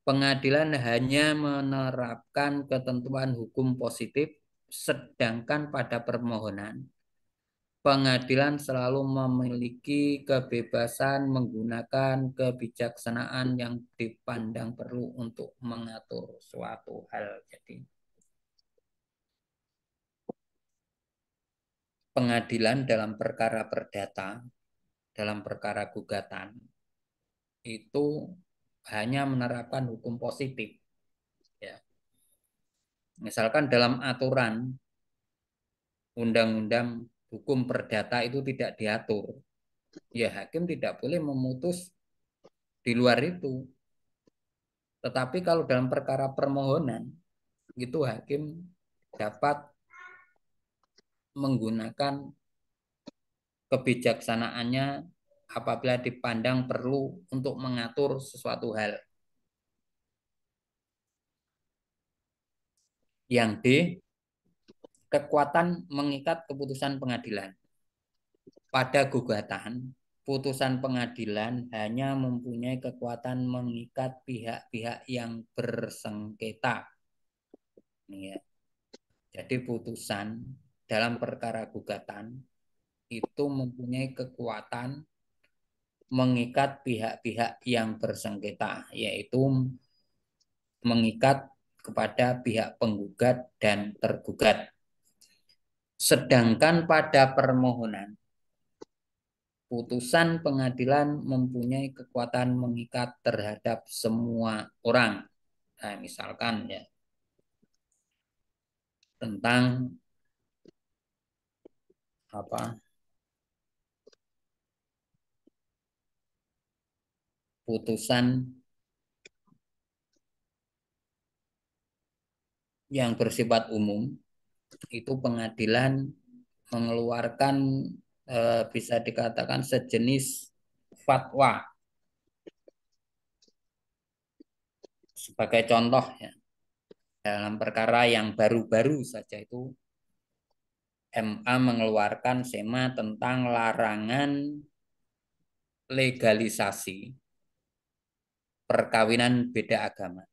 Pengadilan hanya menerapkan ketentuan hukum positif, sedangkan pada permohonan, pengadilan selalu memiliki kebebasan menggunakan kebijaksanaan yang dipandang perlu untuk mengatur suatu hal. Jadi pengadilan dalam perkara perdata, dalam perkara gugatan, itu hanya menerapkan hukum positif. Ya. Misalkan dalam aturan undang-undang hukum perdata itu tidak diatur, ya hakim tidak boleh memutus di luar itu. Tetapi kalau dalam perkara permohonan, itu hakim dapat menggunakan kebijaksanaannya apabila dipandang perlu untuk mengatur sesuatu hal. Yang D, kekuatan mengikat keputusan pengadilan. Pada gugatan, putusan pengadilan hanya mempunyai kekuatan mengikat pihak-pihak yang bersengketa. Ya. Jadi putusan dalam perkara gugatan itu mempunyai kekuatan mengikat pihak-pihak yang bersengketa, yaitu mengikat kepada pihak penggugat dan tergugat. Sedangkan pada permohonan, putusan pengadilan mempunyai kekuatan mengikat terhadap semua orang. Nah, misalkan ya tentang apa putusan yang bersifat umum, itu pengadilan mengeluarkan bisa dikatakan sejenis fatwa. Sebagai contoh ya, dalam perkara yang baru-baru saja itu MA mengeluarkan SEMA tentang larangan legalisasi perkawinan beda agama.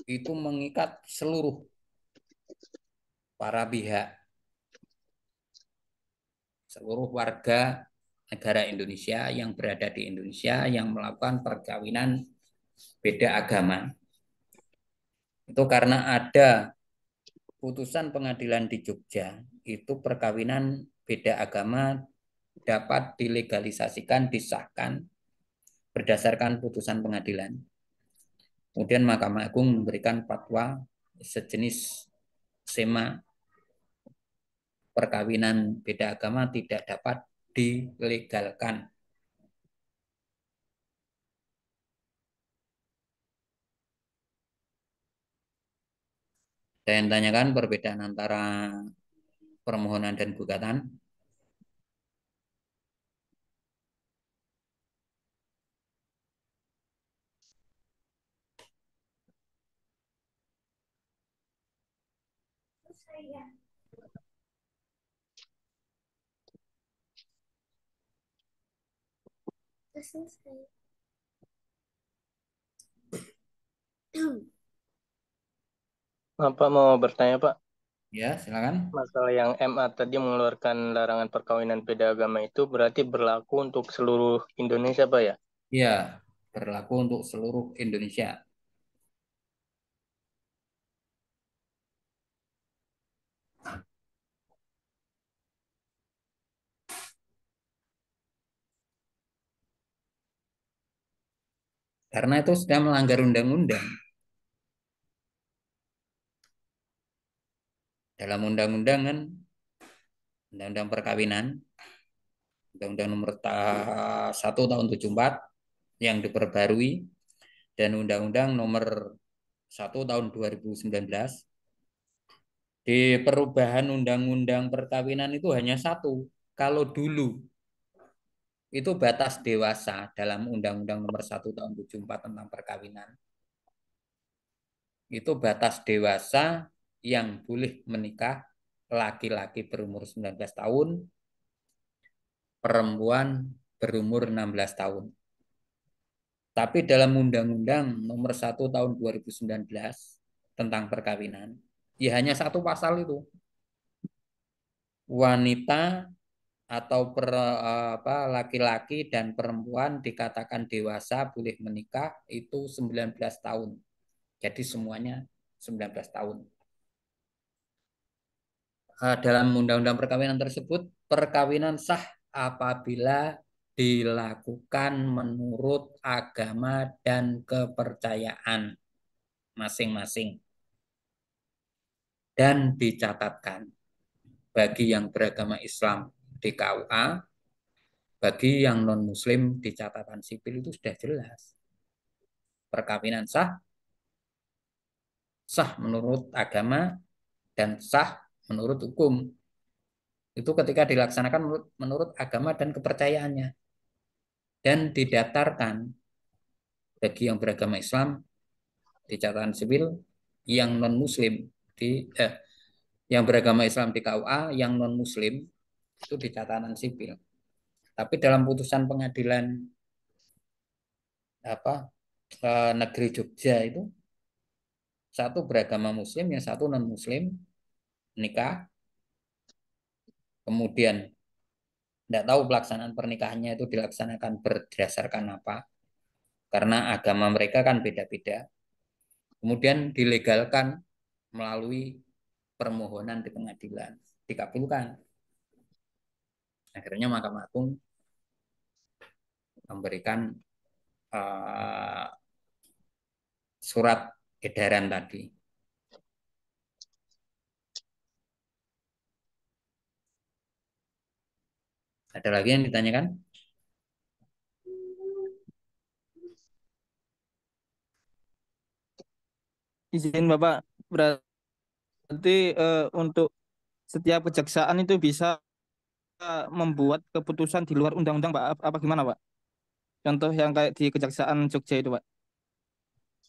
Itu mengikat seluruh para pihak, seluruh warga negara Indonesia yang berada di Indonesia yang melakukan perkawinan beda agama. Itu karena ada putusan pengadilan di Jogja, itu perkawinan beda agama dapat dilegalisasikan, disahkan berdasarkan putusan pengadilan. Kemudian Mahkamah Agung memberikan fatwa sejenis SEMA perkawinan beda agama tidak dapat dilegalkan. Saya tanyakan perbedaan antara permohonan dan gugatan. Apa mau bertanya, Pak? Ya, silakan. Masalah yang MA tadi mengeluarkan larangan perkawinan beda agama itu berarti berlaku untuk seluruh Indonesia, Pak ya? Ya, berlaku untuk seluruh Indonesia. Karena itu sudah melanggar undang-undang. Dalam undang-undang kan, undang-undang perkawinan, undang-undang nomor 1 tahun 74 yang diperbarui, dan undang-undang nomor 1 tahun 2019. Di perubahan undang-undang perkawinan itu hanya satu. Kalau dulu itu batas dewasa dalam undang-undang nomor 1 tahun 74 tentang perkawinan. Itu batas dewasa yang boleh menikah laki-laki berumur 19 tahun, perempuan berumur 16 tahun. Tapi dalam Undang-Undang nomor 1 tahun 2019 tentang perkawinan, ya hanya satu pasal itu. Wanita atau laki-laki dan perempuan dikatakan dewasa boleh menikah itu 19 tahun. Jadi semuanya 19 tahun. Dalam undang-undang perkawinan tersebut, perkawinan sah apabila dilakukan menurut agama dan kepercayaan masing-masing dan dicatatkan bagi yang beragama Islam di KUA, bagi yang non-muslim di catatan sipil itu sudah jelas. Perkawinan sah menurut agama dan sah menurut hukum. Itu ketika dilaksanakan menurut agama dan kepercayaannya. Dan didaftarkan bagi yang beragama Islam di catatan sipil, yang non-muslim Yang beragama Islam di KUA, yang non-Muslim itu di catatan sipil. Tapi dalam putusan pengadilan negeri Jogja itu satu beragama Muslim, yang satu non-Muslim nikah, kemudian tidak tahu pelaksanaan pernikahannya itu dilaksanakan berdasarkan apa, karena agama mereka kan beda-beda. Kemudian dilegalkan melalui permohonan di pengadilan, dikabulkan. Akhirnya Mahkamah Agung memberikan surat edaran tadi. Ada lagi yang ditanyakan? Izin Bapak, berarti untuk setiap kejaksaan itu bisa membuat keputusan di luar undang-undang, Pak? Apa gimana, Pak? Contoh yang kayak di Kejaksaan Jogja itu, Pak.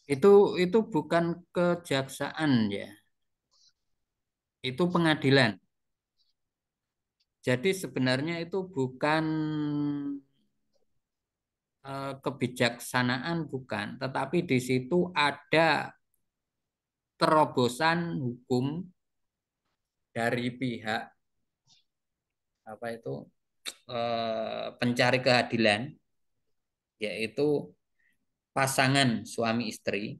Itu bukan kejaksaan ya. Itu pengadilan. Jadi sebenarnya itu bukan kebijaksanaan bukan, tetapi di situ ada terobosan hukum dari pihak pencari keadilan, yaitu pasangan suami istri.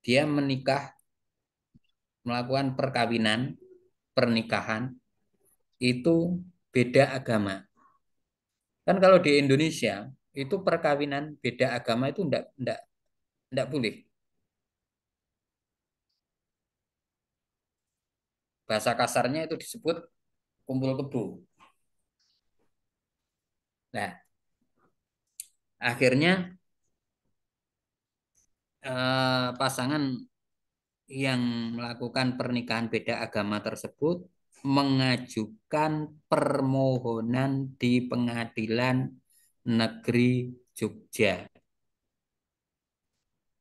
Dia menikah, melakukan perkawinan, pernikahan, itu beda agama. Kan kalau di Indonesia itu perkawinan beda agama itu enggak boleh. Bahasa kasarnya itu disebut kumpul kebo. Nah, akhirnya pasangan yang melakukan pernikahan beda agama tersebut mengajukan permohonan di Pengadilan Negeri Jogja.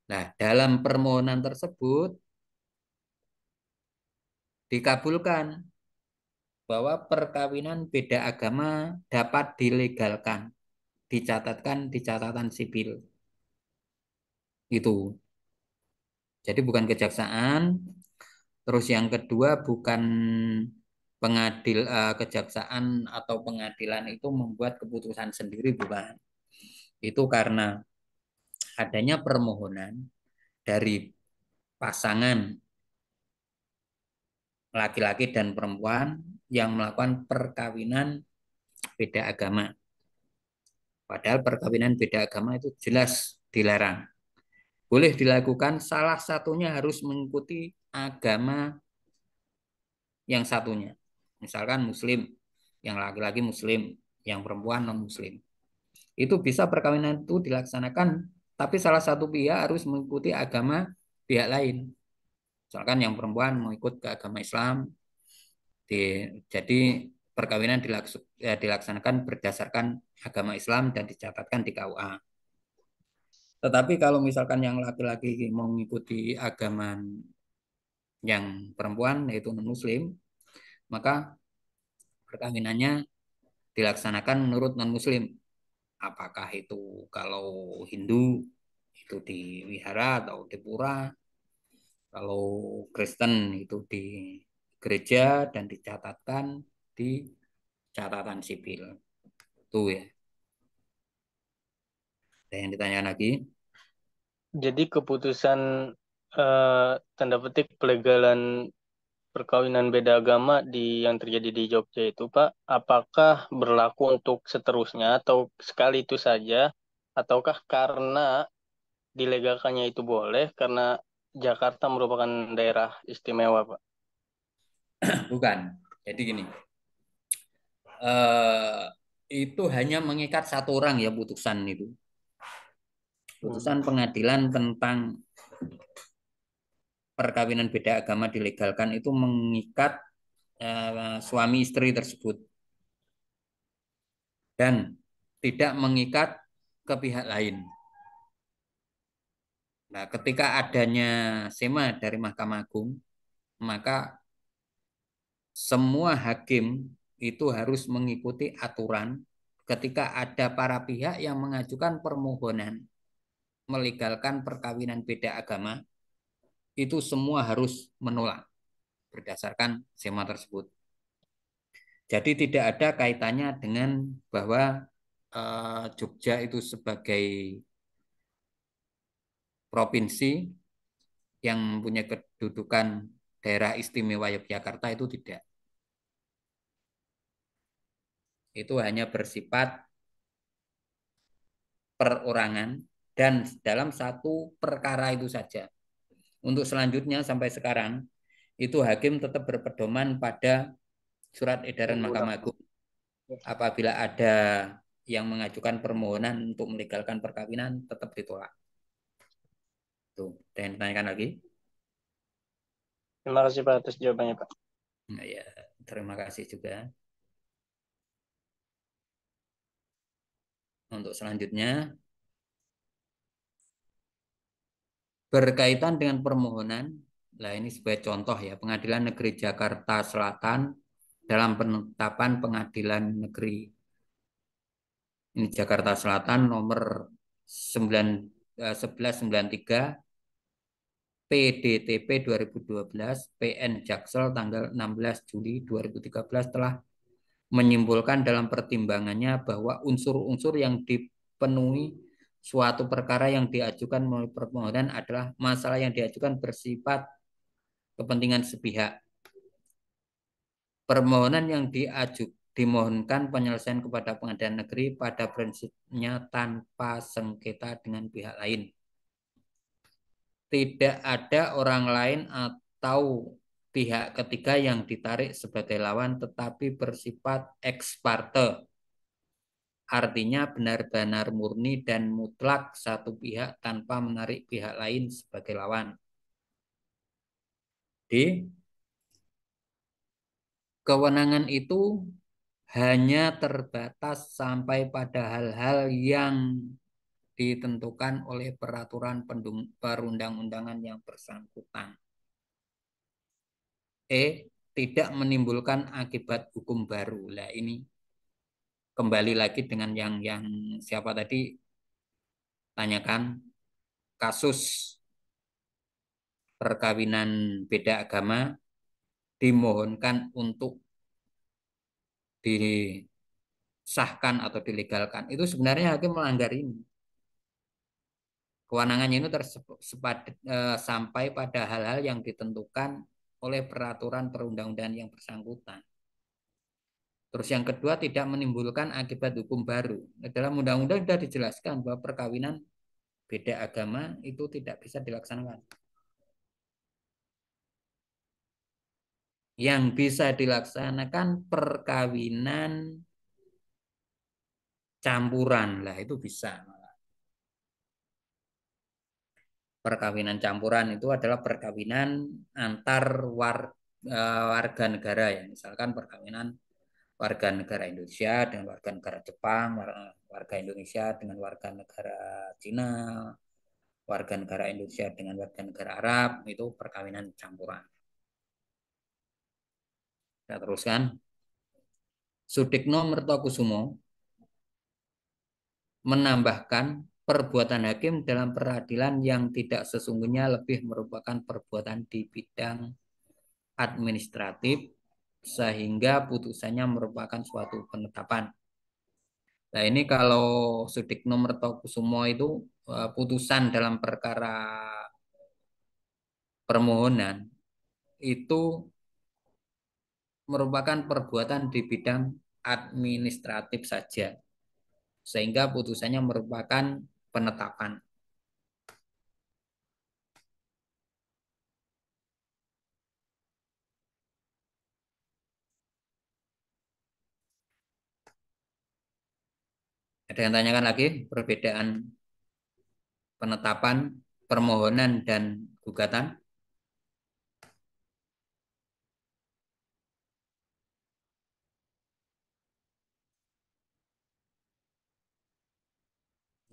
Nah, dalam permohonan tersebut dikabulkan bahwa perkawinan beda agama dapat dilegalkan, dicatatkan di catatan sipil. Itu. Jadi bukan kejaksaan. Terus yang kedua bukan kejaksaan atau pengadilan itu membuat keputusan sendiri, bukan. Itu karena adanya permohonan dari pasangan laki-laki dan perempuan yang melakukan perkawinan beda agama. Padahal perkawinan beda agama itu jelas dilarang. Boleh dilakukan, salah satunya harus mengikuti agama yang satunya. Misalkan Muslim, yang laki-laki Muslim, yang perempuan non-Muslim. Itu bisa perkawinan itu dilaksanakan, tapi salah satu pihak harus mengikuti agama pihak lain. Misalkan yang perempuan mau ikut ke agama Islam, jadi perkawinan dilaksanakan berdasarkan agama Islam dan dicatatkan di KUA. Tetapi kalau misalkan yang laki-laki mau mengikuti agama yang perempuan, yaitu non-Muslim, maka perkawinannya dilaksanakan menurut non-Muslim. Apakah itu kalau Hindu itu di wihara atau di pura, kalau Kristen itu di gereja dan dicatatkan di catatan sipil. Itu ya. Ada yang ditanya lagi? Jadi keputusan tanda petik pelegalan perkawinan beda agama yang terjadi di Jogja itu, Pak, apakah berlaku untuk seterusnya atau sekali itu saja, ataukah karena dilegalkannya itu boleh karena Jakarta merupakan daerah istimewa, Pak? Bukan. Jadi gini, itu hanya mengikat satu orang ya putusan itu. Putusan pengadilan tentang perkawinan beda agama dilegalkan itu mengikat suami istri tersebut dan tidak mengikat ke pihak lain. Nah, ketika adanya SEMA dari Mahkamah Agung, maka semua hakim itu harus mengikuti aturan ketika ada para pihak yang mengajukan permohonan melegalkan perkawinan beda agama, itu semua harus menolak berdasarkan SEMA tersebut. Jadi tidak ada kaitannya dengan bahwa Jogja itu sebagai provinsi yang mempunyai kedudukan daerah istimewa Yogyakarta itu tidak. Itu hanya bersifat perorangan dan dalam satu perkara itu saja. Untuk selanjutnya sampai sekarang itu hakim tetap berpedoman pada surat edaran Mahkamah Agung. Apabila ada yang mengajukan permohonan untuk melegalkan perkawinan tetap ditolak. Tuh, dan tanyakan lagi. Terima kasih Pak atas jawabannya Pak. Nah, ya, terima kasih juga. Untuk selanjutnya berkaitan dengan permohonan, nah ini sebagai contoh ya, Pengadilan Negeri Jakarta Selatan dalam penetapan Pengadilan Negeri ini Jakarta Selatan nomor 1193 PDTP 2012 PN Jaksel tanggal 16 Juli 2013 telah menyimpulkan dalam pertimbangannya bahwa unsur-unsur yang dipenuhi suatu perkara yang diajukan melalui permohonan adalah masalah yang diajukan bersifat kepentingan sepihak. Permohonan yang dimohonkan penyelesaian kepada pengadilan negeri pada prinsipnya tanpa sengketa dengan pihak lain. Tidak ada orang lain atau pihak ketiga yang ditarik sebagai lawan tetapi bersifat ex parte. Artinya benar-benar murni dan mutlak satu pihak tanpa menarik pihak lain sebagai lawan. D. Kewenangan itu hanya terbatas sampai pada hal-hal yang ditentukan oleh peraturan perundang-undangan yang bersangkutan. Tidak menimbulkan akibat hukum baru. Nah, ini kembali lagi dengan yang siapa tadi tanyakan kasus perkawinan beda agama dimohonkan untuk disahkan atau dilegalkan. Itu sebenarnya hakim melanggar ini. Kewenangannya itu sampai pada hal-hal yang ditentukan oleh peraturan perundang-undangan yang bersangkutan. Terus yang kedua, tidak menimbulkan akibat hukum baru. Dalam undang-undang sudah dijelaskan bahwa perkawinan beda agama itu tidak bisa dilaksanakan. Yang bisa dilaksanakan perkawinan campuran. Lah itu bisa. Perkawinan campuran itu adalah perkawinan antar warga negara ya. Misalkan perkawinan warga negara Indonesia dengan warga negara Jepang, warga Indonesia dengan warga negara Cina, warga negara Indonesia dengan warga negara Arab, itu perkawinan campuran. Kita teruskan. Sudikno Mertokusumo menambahkan perbuatan hakim dalam peradilan yang tidak sesungguhnya lebih merupakan perbuatan di bidang administratif sehingga putusannya merupakan suatu penetapan. Nah ini kalau Sudikno Mertokusumo itu putusan dalam perkara permohonan itu merupakan perbuatan di bidang administratif saja. Sehingga putusannya merupakan penetapan. Ada yang tanyakan lagi perbedaan penetapan, permohonan, dan gugatan?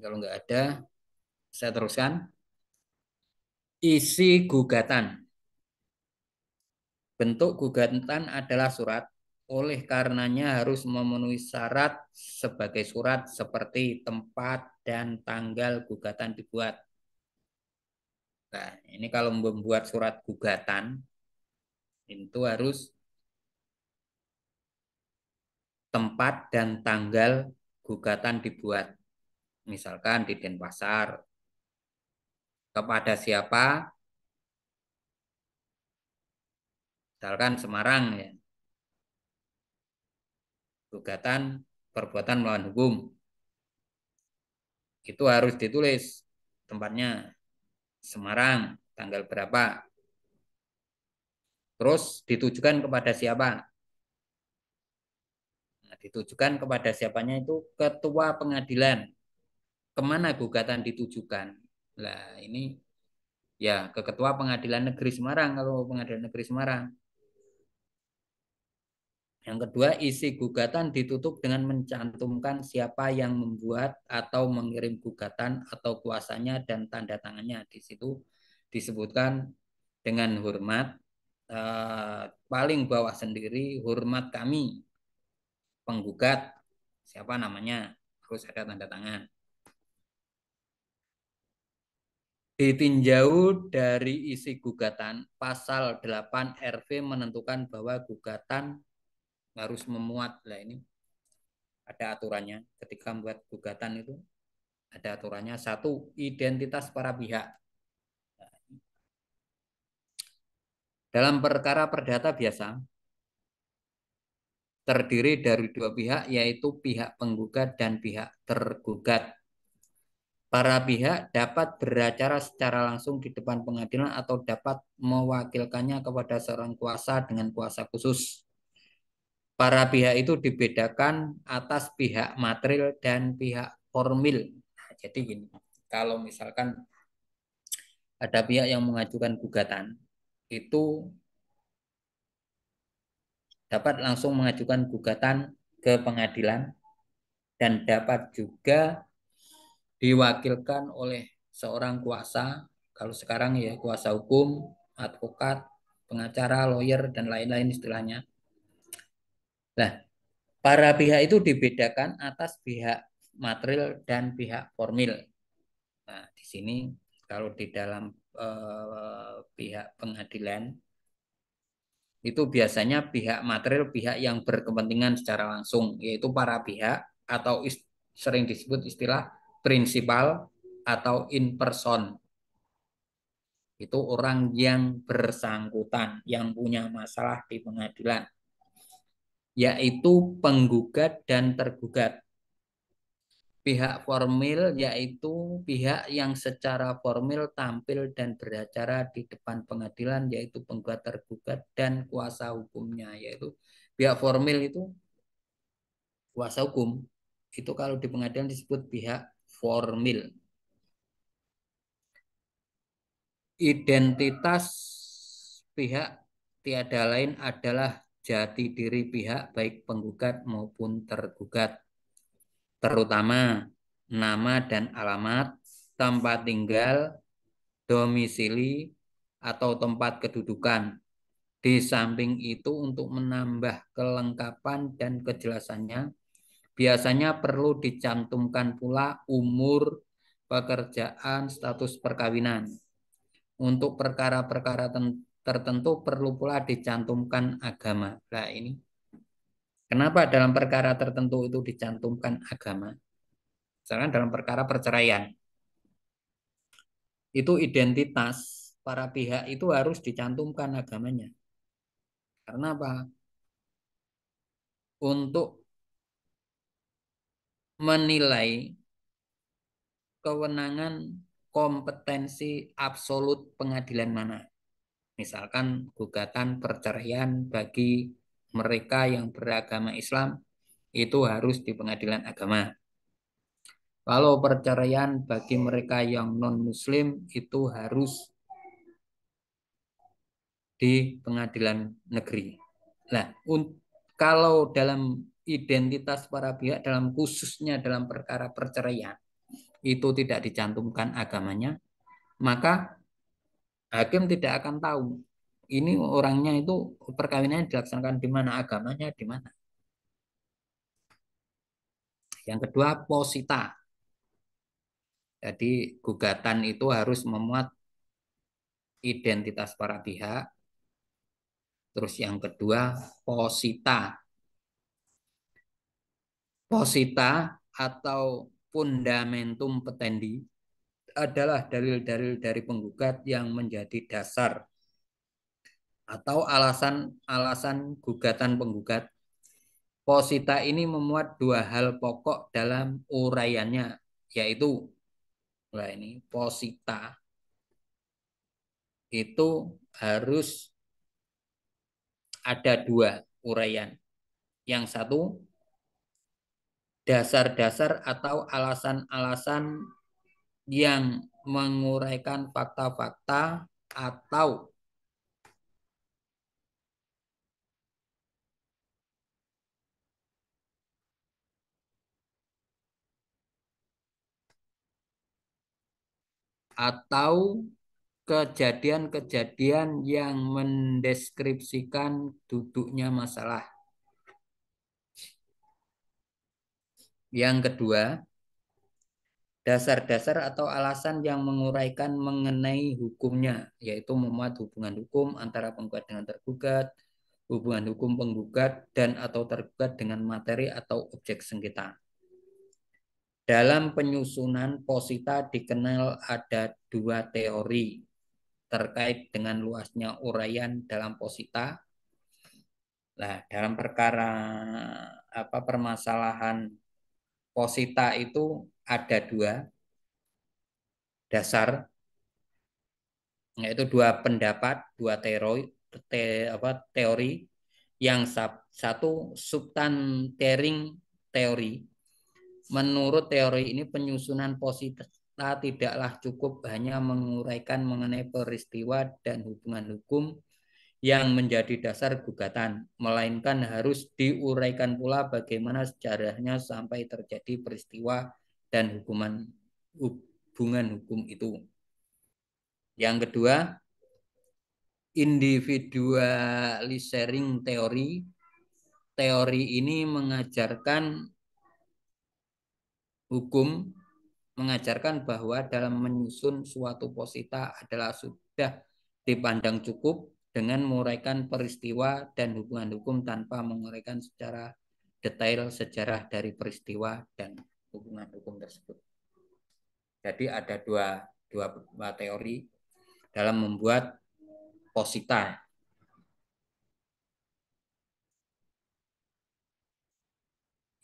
Kalau nggak ada, saya teruskan. Isi gugatan. bentuk gugatan adalah surat. Oleh karenanya harus memenuhi syarat sebagai surat seperti tempat dan tanggal gugatan dibuat. Nah, ini kalau membuat surat gugatan itu harus tempat dan tanggal gugatan dibuat. Misalkan di Denpasar. Kepada siapa? Misalkan Semarang ya. Gugatan perbuatan melawan hukum. Itu harus ditulis tempatnya Semarang, tanggal berapa. Terus ditujukan kepada siapa? Nah, ditujukan kepada siapanya itu ketua pengadilan. Kemana gugatan ditujukan? Nah, ini ya ke ketua pengadilan negeri Semarang kalau pengadilan negeri Semarang. Yang kedua, isi gugatan ditutup dengan mencantumkan siapa yang membuat atau mengirim gugatan atau kuasanya dan tanda tangannya. Di situ disebutkan dengan hormat, paling bawah sendiri, hormat kami, penggugat, siapa namanya, harus ada tanda tangan. Ditinjau dari isi gugatan, pasal 8 RV menentukan bahwa gugatan harus memuat. Nah, ini ada aturannya. Ketika membuat gugatan itu ada aturannya. 1, identitas para pihak. Dalam perkara perdata biasa terdiri dari 2 pihak, yaitu pihak penggugat dan pihak tergugat. Para pihak dapat beracara secara langsung di depan pengadilan atau dapat mewakilkannya kepada seorang kuasa dengan kuasa khusus. Para pihak itu dibedakan atas pihak material dan pihak formil. Nah, jadi gini, kalau misalkan ada pihak yang mengajukan gugatan, itu dapat langsung mengajukan gugatan ke pengadilan dan dapat juga diwakilkan oleh seorang kuasa. Kalau sekarang ya kuasa hukum, advokat, pengacara, lawyer, dan lain-lain istilahnya. Nah, para pihak itu dibedakan atas pihak material dan pihak formil. Nah, di sini kalau di dalam pihak pengadilan itu biasanya pihak material, pihak yang berkepentingan secara langsung, yaitu para pihak atau sering disebut istilah prinsipal atau in person. Itu orang yang bersangkutan, yang punya masalah di pengadilan, yaitu penggugat dan tergugat. Pihak formil yaitu pihak yang secara formil tampil dan beracara di depan pengadilan, yaitu penggugat, tergugat, dan kuasa hukumnya. Yaitu pihak formil itu kuasa hukum. Itu kalau di pengadilan disebut pihak formil. Identitas pihak tiada lain adalah jati diri pihak baik penggugat maupun tergugat, terutama nama dan alamat, tempat tinggal, domisili, atau tempat kedudukan. Di samping itu, untuk menambah kelengkapan dan kejelasannya, biasanya perlu dicantumkan pula umur, pekerjaan, status perkawinan. Untuk perkara-perkara tertentu perlu pula dicantumkan agama. Nah, ini kenapa dalam perkara tertentu itu dicantumkan agama? Misalkan dalam perkara perceraian, itu identitas para pihak itu harus dicantumkan agamanya. Karena apa? Untuk menilai kewenangan kompetensi absolut pengadilan mana. Misalkan gugatan perceraian bagi mereka yang beragama Islam itu harus di pengadilan agama. Kalau perceraian bagi mereka yang non-muslim itu harus di pengadilan negeri. Nah, kalau dalam identitas para pihak, dalam khususnya dalam perkara perceraian, itu tidak dicantumkan agamanya, maka hakim tidak akan tahu ini orangnya itu perkawinannya dilaksanakan di mana, agamanya di mana. Yang kedua, posita. Jadi gugatan itu harus memuat identitas para pihak. Terus yang kedua, posita. Posita atau fundamentum petendi adalah dalil-dalil dari penggugat yang menjadi dasar atau alasan-alasan gugatan penggugat. Posita ini memuat dua hal pokok dalam uraiannya, yaitu ini posita itu harus ada dua uraian. Yang satu, dasar-dasar atau alasan-alasan yang menguraikan fakta-fakta atau kejadian-kejadian yang mendeskripsikan duduknya masalah. Yang kedua, dasar-dasar atau alasan yang menguraikan mengenai hukumnya, yaitu memuat hubungan hukum antara penggugat dengan tergugat, hubungan hukum penggugat dan atau tergugat dengan materi atau objek sengketa. Dalam penyusunan posita dikenal ada dua teori terkait dengan luasnya uraian dalam posita. Nah, dalam perkara permasalahan posita itu ada dua dasar, yaitu dua pendapat, dua teori. Yang satu subtantering teori. Menurut teori ini penyusunan posita tidaklah cukup hanya menguraikan mengenai peristiwa dan hubungan hukum yang menjadi dasar gugatan, melainkan harus diuraikan pula bagaimana sejarahnya sampai terjadi peristiwa dan hubungan hukum itu. Yang kedua, individualisering teori. Teori ini mengajarkan bahwa dalam menyusun suatu posita adalah sudah dipandang cukup dengan menguraikan peristiwa dan hubungan hukum tanpa menguraikan secara detail sejarah dari peristiwa dan hubungan hukum tersebut. Jadi ada dua teori dalam membuat posita.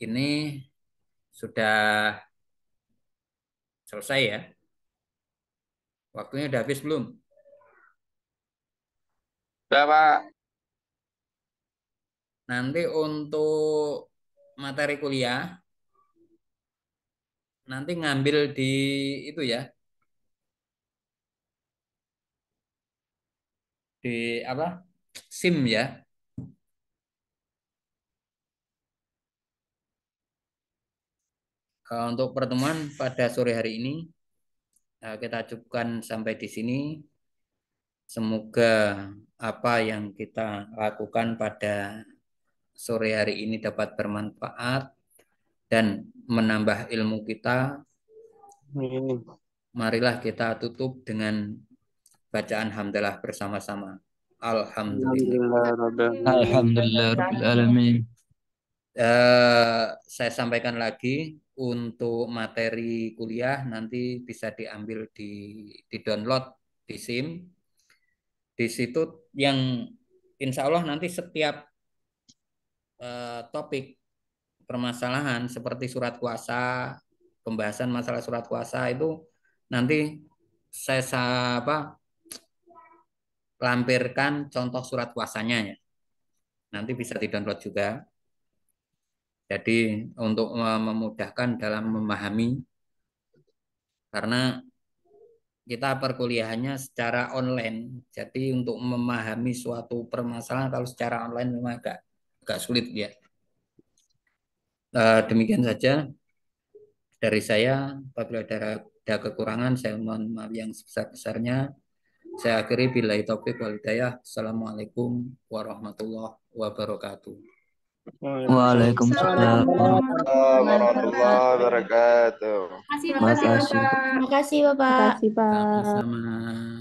Ini sudah selesai ya. Waktunya udah habis belum? Udah, Pak. Nanti untuk materi kuliah nanti ngambil di itu ya. Di SIM ya. Untuk pertemuan pada sore hari ini kita cukupkan sampai di sini. Semoga apa yang kita lakukan pada sore hari ini dapat bermanfaat dan menambah ilmu kita. Marilah kita tutup dengan bacaan hamdalah bersama-sama. Alhamdulillahirrahmanirrahim. Saya sampaikan lagi untuk materi kuliah nanti bisa diambil di download di SIM. Di situ yang insya Allah nanti setiap topik permasalahan seperti surat kuasa, pembahasan masalah surat kuasa itu nanti saya lampirkan contoh surat kuasanya ya. Nanti bisa di-download juga. Jadi untuk memudahkan dalam memahami, karena kita perkuliahannya secara online. Jadi untuk memahami suatu permasalahan kalau secara online memang agak sulit ya. Demikian saja dari saya. Apabila ada kekurangan saya mohon maaf yang sebesar-besarnya. Saya akhiri billahi taufik wal hidayah. Assalamualaikum warahmatullahi wabarakatuh. Waalaikumsalam warahmatullahi wabarakatuh. Makasih, Makasih. Bapak. Makasih Bapak. Makasih, Pak. Sama-sama.